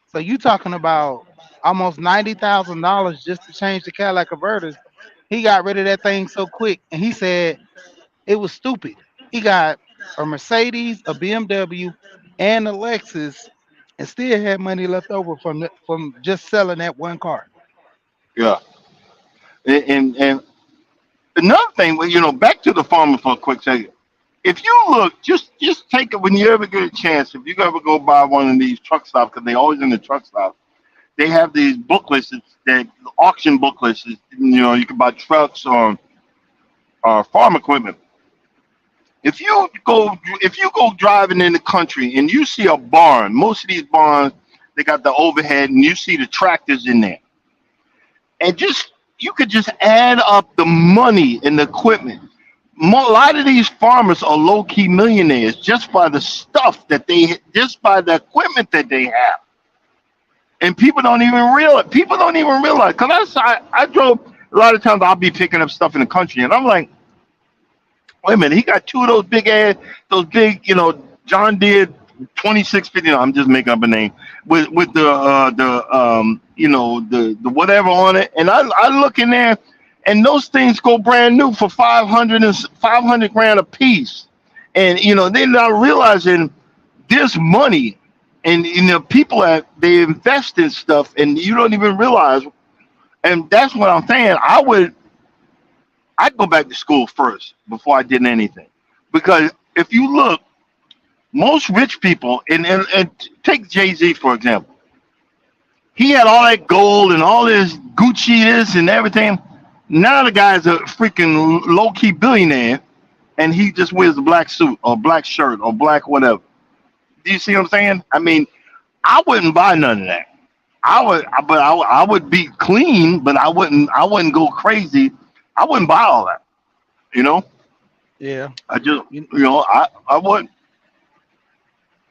So you talking about almost $90,000 just to change the Cadillac converters. He got rid of that thing so quick and he said it was stupid. He got a Mercedes, a BMW, and a Lexus, and still had money left over from just selling that one car. yeah. And another thing, well, back to the farmer for a quick second. If you look, just take it when you ever get a chance. If you ever go by one of these truck stops, because they always in the truck stop, they have these booklets that auction booklets. You can buy trucks or farm equipment. If you go driving in the country and you see a barn, most of these barns they got the overhead, and you see the tractors in there, and just you could just add up the money and the equipment. A lot of these farmers are low key millionaires just by the stuff just by the equipment that they have, and people don't even realize. Cause I drove a lot of times. I'll be picking up stuff in the country, and I'm like, wait a minute, he got two of those big, John Deere 2650. No, I'm just making up a name with the whatever on it, and I look in there, and those things go brand new for 500 grand a piece, and they're not realizing this money, and people that they invest in stuff, and you don't even realize, and that's what I'm saying. I'd go back to school first before I did anything. Because if you look, most rich people, and take Jay Z for example, he had all that gold and all this Gucci, this and everything. Now the guy's a freaking low key billionaire, and he just wears a black suit or black shirt or black whatever. Do you see what I'm saying? I mean, I wouldn't buy none of that. I would be clean, but I wouldn't go crazy. I wouldn't buy all that. You know, Yeah. I just, You, I would.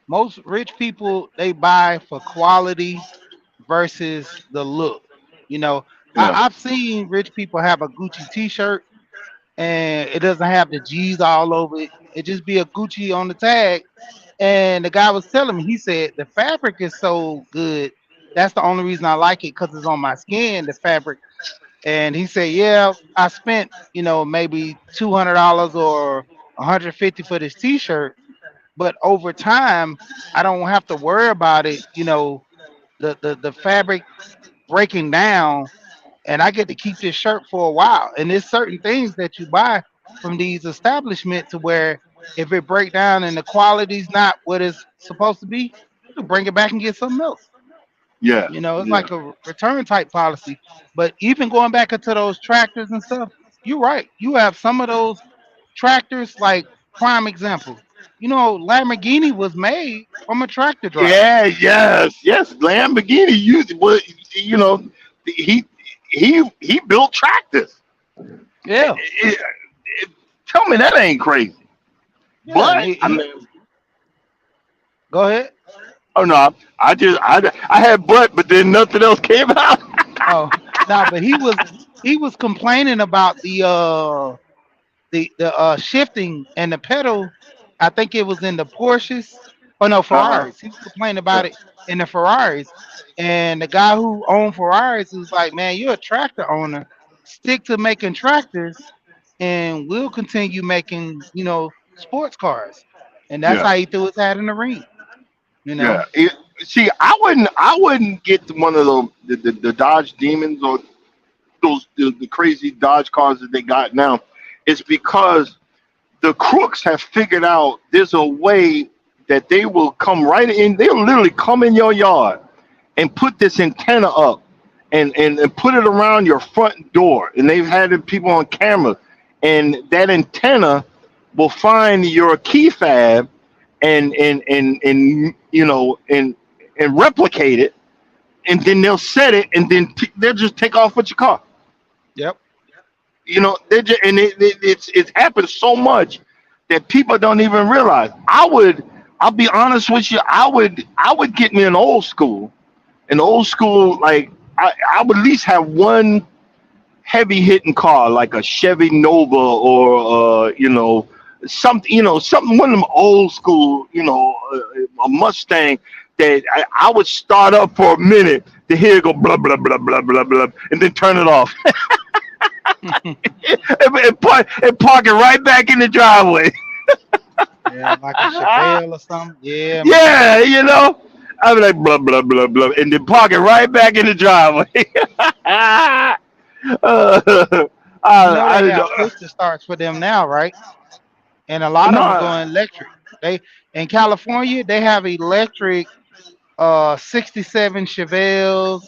most rich people they buy for quality versus the look. You know, Yeah, I've seen rich people have a Gucci T-shirt and it doesn't have the G's all over it. It just be a Gucci on the tag. And the guy was telling me, he said the fabric is so good. That's the only reason I like it because it's on my skin, the fabric. And he said, yeah, I spent, maybe $200 or 150 for this T-shirt, but over time, I don't have to worry about it. The fabric breaking down, and I get to keep this shirt for a while. And there's certain things that you buy from these establishments to where if it break down and the quality's not what it's supposed to be, you can bring it back and get something else. Yeah, It's yeah, like a return type policy. But even going back into those tractors and stuff, you're right. You have some of those tractors, like prime example. Lamborghini was made from a tractor drive. yeah, yes. Lamborghini used well, you know, he he built tractors. Yeah, It- Tell me that ain't crazy. yeah. And But he, I he mean, go ahead. oh no, I had but then nothing else came out. Oh, no, but he was complaining about the shifting and the pedal. I think it was in the Porsches. Oh no, Uh-huh. Ferraris. He was complaining Yeah, about it in the Ferraris, and the guy who owned Ferraris was like, "Man, you're a tractor owner. Stick to making tractors, and we'll continue making sports cars." And that's yeah, how he threw his hat in the ring. You know. yeah. See, I wouldn't get one of the Dodge Demons or the crazy Dodge cars that they got now. It's because the crooks have figured out there's a way that they will come right in. They'll literally come in your yard and put this antenna up and put it around your front door. And they've had people on camera. And that antenna will find your key fob and and replicate it. And then they'll set it and then they'll just take off with your car. Yep. They just, and it's happened so much that people don't even realize. I'll be honest with you. I would get me an old school like I would at least have one heavy hitting car like a Chevy Nova or something something one of them old school a Mustang that I would start up for a minute to hear it go blah blah blah blah blah blah and then turn it off and park it right back in the driveway. Yeah, like a Chevelle or something. Yeah, man. Yeah, I'd be like blah blah blah blah, and then park it right back in the driveway. uh, I, They I have don't push to starts for them now, right? And a lot of them no. going electric. They In California, they have electric 67 Chevelles.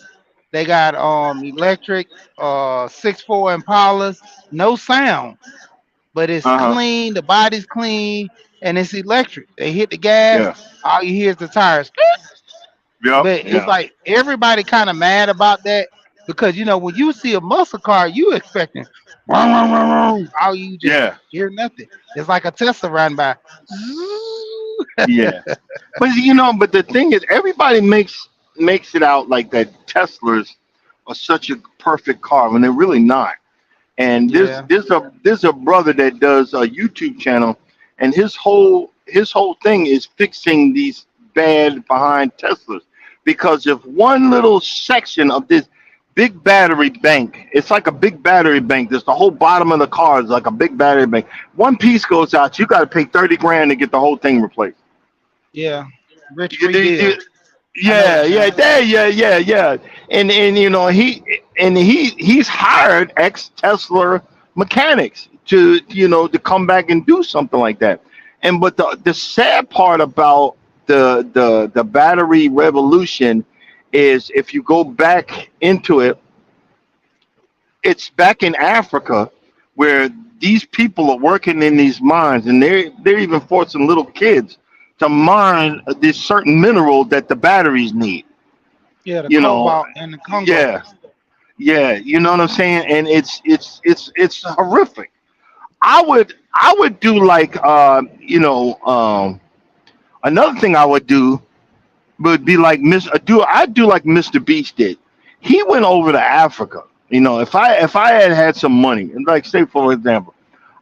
They got electric 64 Impalas, no sound, but it's Uh huh. clean, the body's clean, and it's electric. They hit the gas, Yeah. all you hear is the tires. Yep. But it's Yeah. like everybody kind of mad about that because when you see a muscle car, you expecting all you just Yeah. hear nothing. It's like a Tesla run by. Yeah. But the thing is, everybody makes it out like that Teslas are such a perfect car when they're really not. And there's Yeah, there's a there's a brother that does a YouTube channel, and his whole thing is fixing these bad behind Teslas, because if one little section of this big battery bank, it's like a big battery bank. There's the whole bottom of the car is like a big battery bank. One piece goes out, you got to pay 30 grand to get the whole thing replaced. yeah. Rich You- you- you- rebuild. I know the Yeah, yeah, channel. there, yeah. And he's hired ex Tesla mechanics to come back and do something like that. And but the sad part about the battery revolution is if you go back into it, it's back in Africa where these people are working in these mines, and they're even forcing little kids to mine this certain mineral that the batteries need. Yeah, the You know, cobalt and the Congo. yeah, yeah, you know what I'm saying, and it's horrific. I would do like another thing I would do would be like I'd do like Mr. Beast did. He went over to Africa. If I had some money, and like say for example,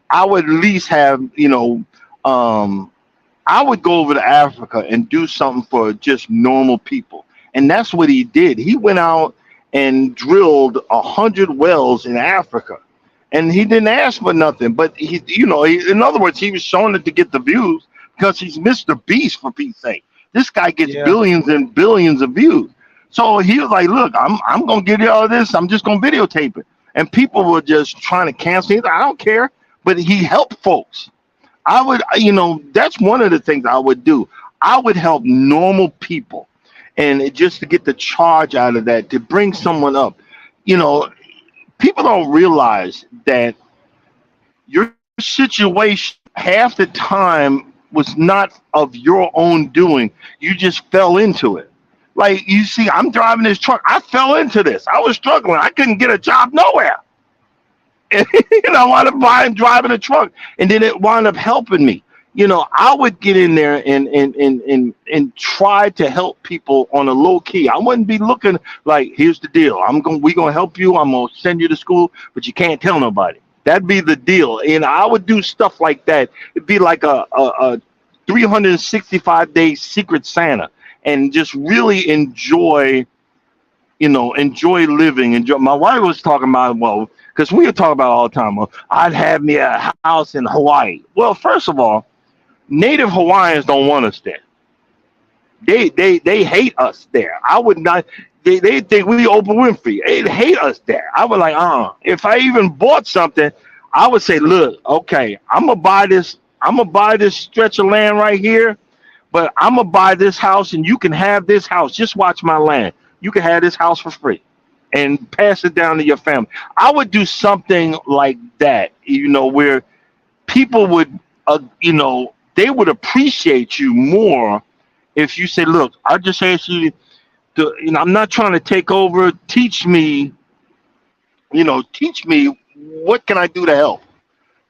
I would at least have um I would go over to Africa and do something for just normal people. And that's what he did. He went out and drilled 100 wells in Africa. And he didn't ask for nothing. But in other words, he was showing it to get the views because he's Mr. Beast, for Pete's sake. This guy gets Yeah, billions and billions of views. So he was like, look, I'm gonna give you all this. I'm just gonna videotape it. And people were just trying to cancel it. I don't care. But he helped folks. I would, that's one of the things I would do. I would help normal people, and just to get the charge out of that, to bring someone up. You know, people don't realize that your situation half the time was not of your own doing. You just fell into it. Like you see, I'm driving this truck. I fell into this. I was struggling. I couldn't get a job nowhere. And I wound up buying driving a truck, and then it wound up helping me. I would get in there and try to help people on a low key. I wouldn't be looking like, here's the deal. We gonna help you. I'm gonna send you to school, but you can't tell nobody. That'd be the deal. And I would do stuff like that. It'd be like a 365-day secret Santa, and just really enjoy living. Enjoy. My wife was talking about, well, because we were talking about all the time. Well, I'd have me a house in Hawaii. Well, first of all, Native Hawaiians don't want us there. They hate us there. I would not. They think we Oprah Winfrey. They hate us there. I was like, if I even bought something, I would say, look, okay, I'm gonna buy this. I'm gonna buy this stretch of land right here, but I'm gonna buy this house, and you can have this house. Just watch my land. You can have this house for free, and pass it down to your family. I would do something like that, where people would, they would appreciate you more if you say, look, I just asked you to, I'm not trying to take over. Teach me what can I do to help?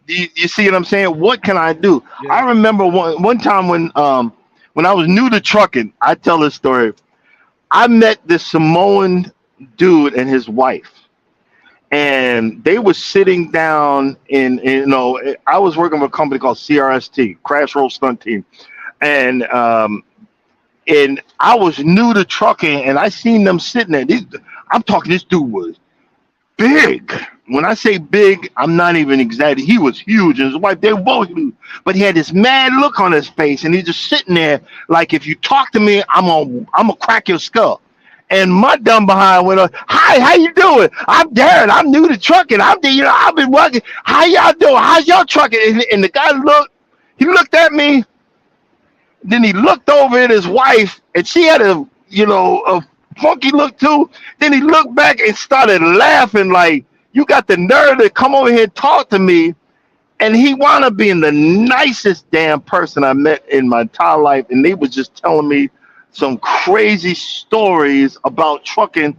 You see what I'm saying? What can I do? Yeah. I remember one time when I was new to trucking, I tell this story. I met this Samoan dude and his wife, and they were sitting down I was working with a company called CRST, Crash Roll Stunt Team, and I was new to trucking, and I seen them sitting there. I'm talking, this dude was big. When I say big, I'm not even exaggerating. He was huge, and his wife, they were both huge. But he had this mad look on his face, and he's just sitting there like, if you talk to me, I'm gonna crack your skull. And my dumb behind went on, hi, how you doing? I'm Darren. I'm new to trucking. I've been working. How y'all doing? How's y'all trucking? And the guy looked at me. Then he looked over at his wife, and she had a funky look too. Then he looked back and started laughing like, you got the nerve to come over here and talk to me. And he wound up being the nicest damn person I met in my entire life. And they was just telling me some crazy stories about trucking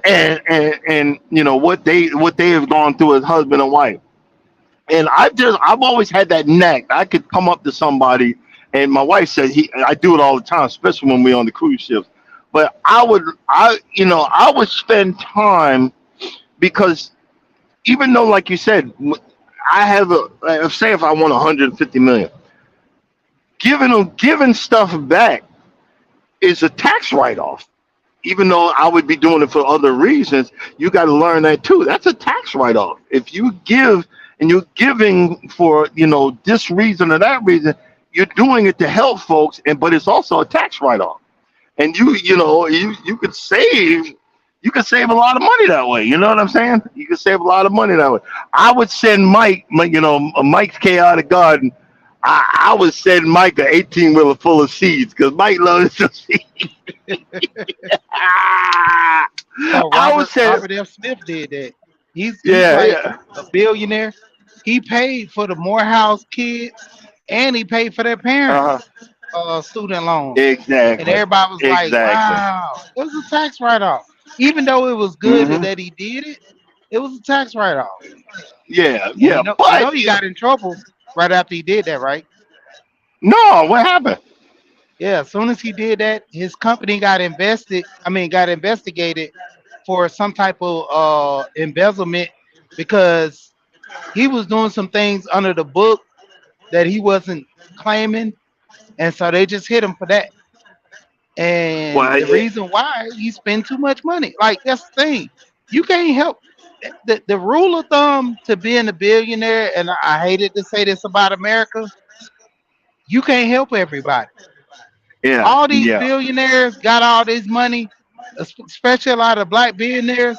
and what they have gone through as husband and wife. And I've always had that knack. I could come up to somebody, and my wife said I do it all the time, especially when we're on the cruise ships. But I would spend time, because even though, like you said, I have say if I want 150 million, giving stuff back is a tax write-off. Even though I would be doing it for other reasons, you got to learn that too. That's a tax write-off. If you give and you're giving for this reason or that reason, you're doing it to help folks, but it's also a tax write-off. And you could save a lot of money that way. You know what I'm saying? You could save a lot of money that way. I would send Mike's Chaotic Garden. I would send Mike an 18-wheeler full of seeds, because Mike loves some seeds. So I would say, Robert F. Smith did that. He's yeah, like yeah, a billionaire. He paid for the Morehouse kids, and he paid for their uh-huh. parents' student loans. And Exactly, everybody was like, exactly. "Wow, it was a tax write-off." Even though it was good hmm that he did it, it was a tax write-off. Yeah, And yeah, you but know, he got in trouble right after he did that, right? no, what happened? Yeah, as soon as he did that, his company got invested. I mean, got investigated for some type of embezzlement, because he was doing some things under the book that he wasn't claiming, and so they just hit him for that. And Well, the reason why, he spent too much money. Like, that's the thing. You can't help. The rule of thumb to being a billionaire, and I hated to say this about America, you can't help everybody. yeah, All these yeah. billionaires got all this money, especially a lot of black billionaires.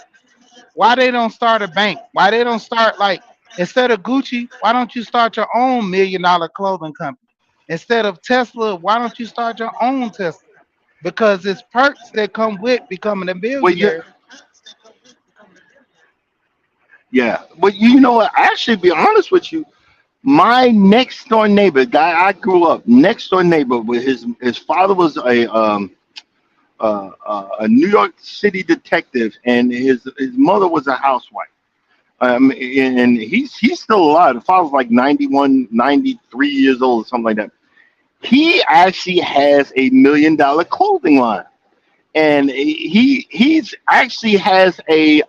Why they don't start a bank? Why they don't start like Instead of Gucci, why don't you start your own $1 million clothing company? Instead of Tesla, why don't you start your own Tesla? Because it's perks that come with becoming a Well, yeah, billionaire. yeah. But you know what? Actually, be honest with you, my next door neighbor, guy I grew up next door neighbor, with his father was a New York City detective, and his mother was a housewife. And he's still alive. The father's like 91, 93 years old or something like that. He actually has a $1 million clothing line, and he's actually has a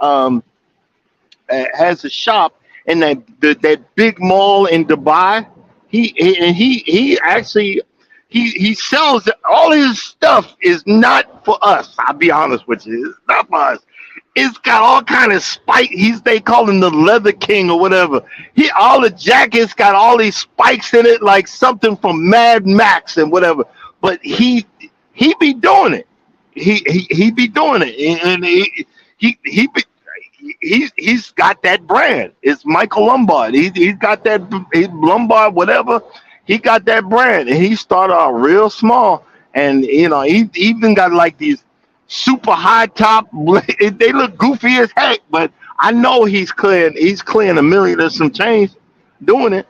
shop in that big mall in Dubai. He actually he sells all his stuff is not for us. I'll be honest with you, it's not for us. It's got all kind of spike. They call him the Leather King or whatever. He all the jackets got all these spikes in it, like something from Mad Max and whatever. But he be doing it. He be doing it, and he be, he's got that brand. It's Michael Lombard. He's got that Lombard whatever. He got that brand, and he started out real small. And he even got like these super high top. They look goofy as heck, but I know he's clearing a million and some change doing it.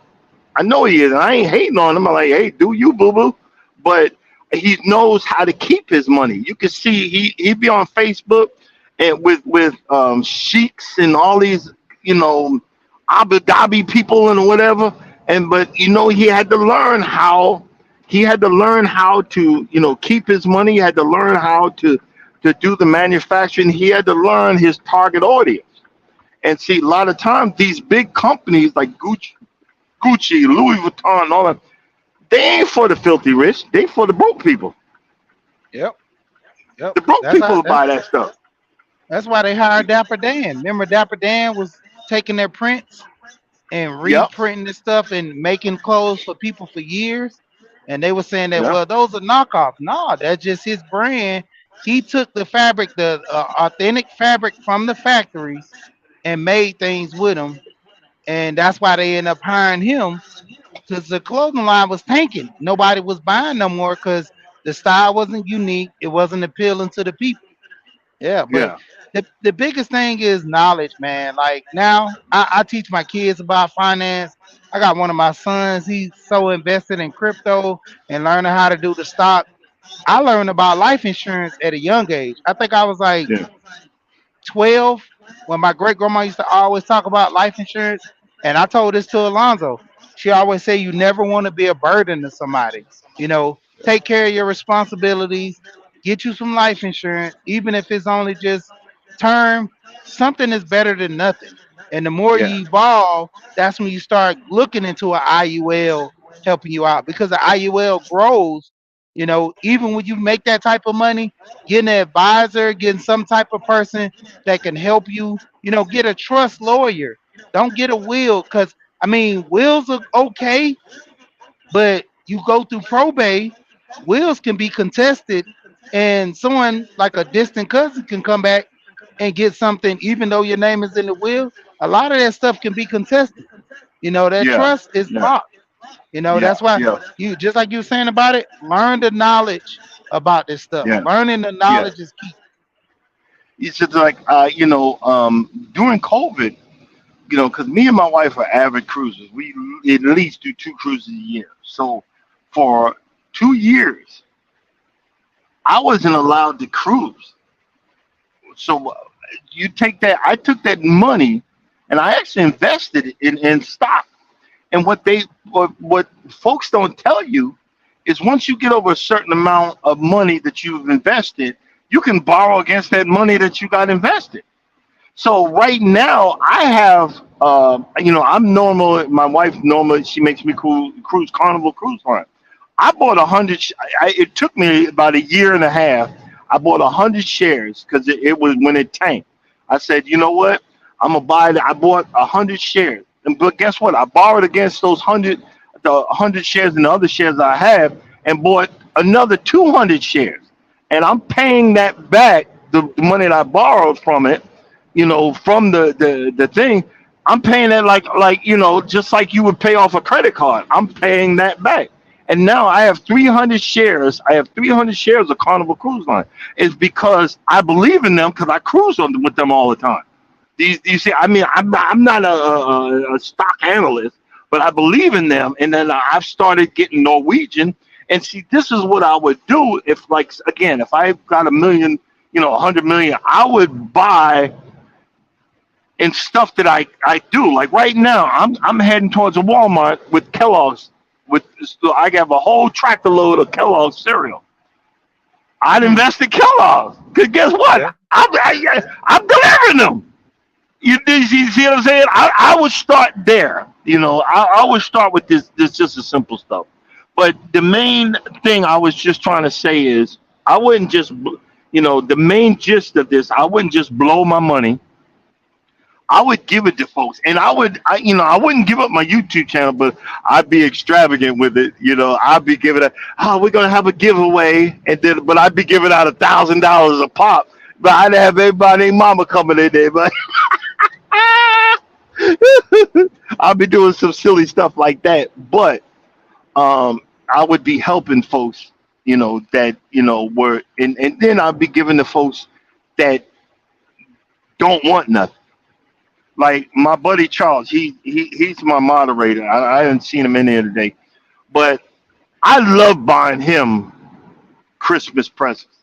I know he is, and I ain't hating on him. I'm like, hey, do you, boo boo? But he knows how to keep his money. You can see he be on Facebook and with sheiks and all these you know Abu Dhabi people and whatever. And but he had to learn how to keep his money. He had to learn how to do the manufacturing. He had to learn his target audience. And see, a lot of times these big companies like Gucci, Louis Vuitton, and all that, they ain't for the filthy rich. They for the broke people. Yep, yep. The broke That's people how. will buy that stuff. That's why they hired Dapper Dan. Remember, Dapper Dan was taking their prints and Yep. reprinting this stuff and making clothes for people for years. And they were saying that, Yeah. well, those are knockoffs. No, that's just his brand. He took the fabric, the authentic fabric from the factory, and made things with them. And that's why they end up hiring him because the clothing line was tanking. Nobody was buying no more because the style wasn't unique. It wasn't appealing to the people. Yeah, but Yeah. the biggest thing is knowledge, man. Like now, I teach my kids about finance. I got one of my sons, he's so invested in crypto and learning how to do the stock. I learned about life insurance at a young age. I think I was like Yeah. 12 when my great grandma used to always talk about life insurance. And I told this to Alonzo. She always say you never want to be a burden to somebody. Take care of your responsibilities, get you some life insurance, even if it's only just term. Something is better than nothing. And the more Yeah. you evolve, that's when you start looking into an IUL helping you out because the IUL grows. Even when you make that type of money, getting an advisor, getting some type of person that can help you, get a trust lawyer. Don't get a will because, I mean, wills are okay, but you go through probate, wills can be contested, and someone like a distant cousin can come back and get something, even though your name is in the will. A lot of that stuff can be contested. That Yeah. trust is Yeah. locked. Yeah. That's why Yeah. you just like you were saying about it, learn the knowledge about this stuff. Yeah. Learning the Yeah. knowledge is key. It's just like during COVID, because me and my wife are avid cruisers. We at least do two cruises a year. So for 2 years, I wasn't allowed to cruise. So I took that money, and I actually invested it in stock. And what folks don't tell you is once you get over a certain amount of money that you've invested, you can borrow against that money that you got invested. So right now, I have, I'm normal. My wife normal. She makes me cruise Carnival Cruise Line. I bought 100. It took me about a year and a half. I bought 100 shares because it was when it tanked. I said, you know what? I'm gonna buy it. I bought 100 shares, but guess what? I borrowed against the 100 shares and the other shares I have, and bought another 200 shares, and I'm paying that back. The money that I borrowed from it, from the thing. I'm paying that like just like you would pay off a credit card. I'm paying that back. And now I have 300 shares. I have 300 shares of Carnival Cruise Line. It's because I believe in them because I cruise with them all the time. You see, I mean, I'm not a stock analyst, but I believe in them. And then I've started getting Norwegian. And see, this is what I would do if, like, again, if I got a million, 100 million, I would buy in stuff that I do. Like right now, I'm heading towards a Walmart with Kellogg's. So I have a whole tractor load of Kellogg's cereal. I'd Mm, invest in Kellogg's. Cause guess what? Yeah. I'm delivering them. You see what I'm saying? I would start there. I would start with this just a simple stuff. But the main thing I was just trying to say is I wouldn't just the main gist of this. I wouldn't just blow my money. I would give it to folks, and I wouldn't give up my YouTube channel, but I'd be extravagant with it. I'd be giving it. Oh, we're gonna have a giveaway, but I'd be giving out $1,000 a pop. But I'd have everybody, mama coming in there, but I'll be doing some silly stuff like that. But I would be helping folks, that were, and then I'd be giving the folks that don't want nothing. Like my buddy Charles, he's my moderator. I haven't seen him in there today, but I love buying him Christmas presents.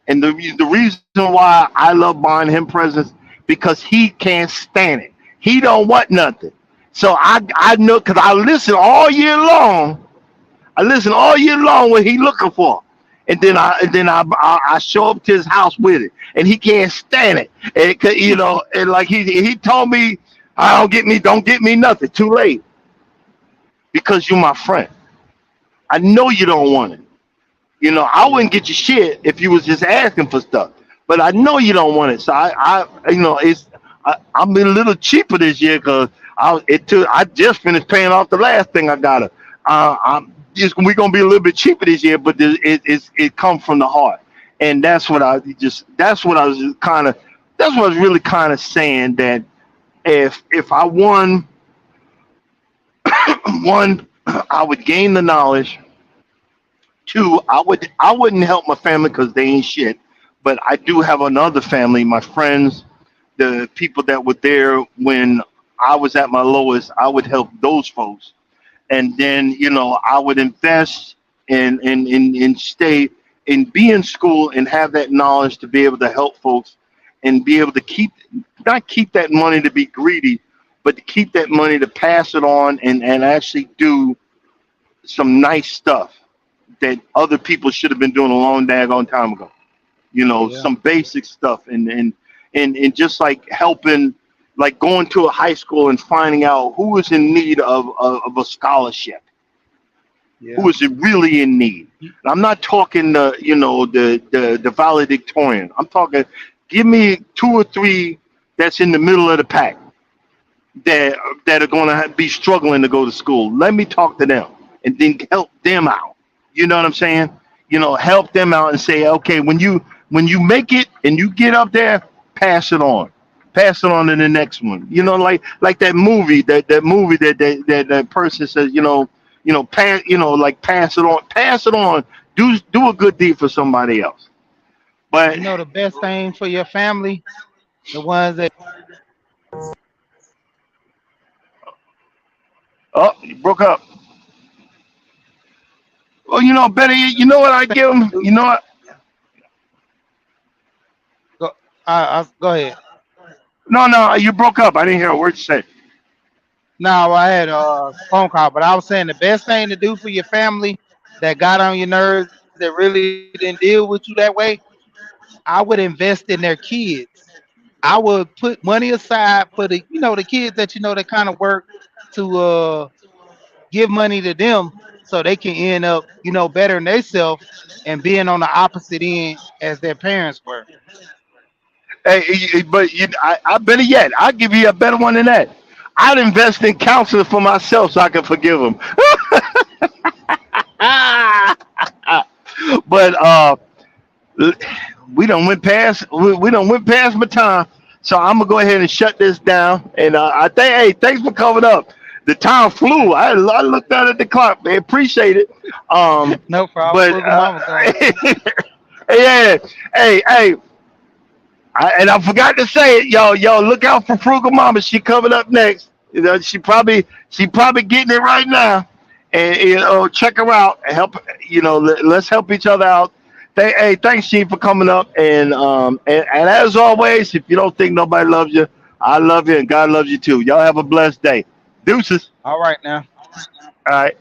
And the reason why I love buying him presents because he can't stand it. He don't want nothing. So I know because I listen all year long. I listen all year long what he looking for. And then I show up to his house with it, and he can't stand it. And like he told me, don't get me nothing. Too late because you're my friend. I know you don't want it. I wouldn't get you shit if you was just asking for stuff, but I know you don't want it. So I'm a little cheaper this year because I just finished paying off the last thing I got. We're gonna be a little bit cheaper this year, but it comes from the heart, and that's what I was really kind of saying that if I won one, I would gain the knowledge. Two, I wouldn't help my family because they ain't shit, but I do have another family, my friends, the people that were there when I was at my lowest. I would help those folks, and then I would invest and stay and be in school and have that knowledge to be able to help folks and be able to not keep that money to be greedy, but to keep that money to pass it on and actually do some nice stuff that other people should have been doing a long daggone time ago. yeah. Some basic stuff and just like helping, like going to a high school and finding out who is in need of a scholarship, Yeah. who is really in need. And I'm not talking the valedictorian. I'm talking, give me two or three that's in the middle of the pack that are going to be struggling to go to school. Let me talk to them and then help them out. You know what I'm saying? Help them out and say, okay, when you make it and you get up there, pass it on. Pass it on to the next one. Like that movie, that movie that person says, pass it on, pass it on. Do a good deed for somebody else. But The best thing for your family, the ones that oh, you broke up. Well, better. You know what I give them. You know what? go, go ahead. No, you broke up. I didn't hear a word you said. No, I had a phone call, but I was saying the best thing to do for your family that got on your nerves that really didn't deal with you that way, I would invest in their kids. I would put money aside for the kids that that kind of work to give money to them so they can end up bettering themselves and being on the opposite end as their parents were. But I better yet. I'll give you a better one than that. I'd invest in counseling for myself so I can forgive them. But we don't went past my time. So I'm gonna go ahead and shut this down. And I think, hey, thanks for coming up. The time flew. I looked down at the clock. Man, appreciate it. No problem. But Frugal Mama going. yeah, hey, and I forgot to say it, yo, look out for Frugal Mama. She coming up next. You know, she probably getting it right now, and check her out and help. Let's help each other out. Hey, thanks, Chief, for coming up, and as always, if you don't think nobody loves you, I love you, and God loves you too. Y'all have a blessed day. Deuces. All right now. All right.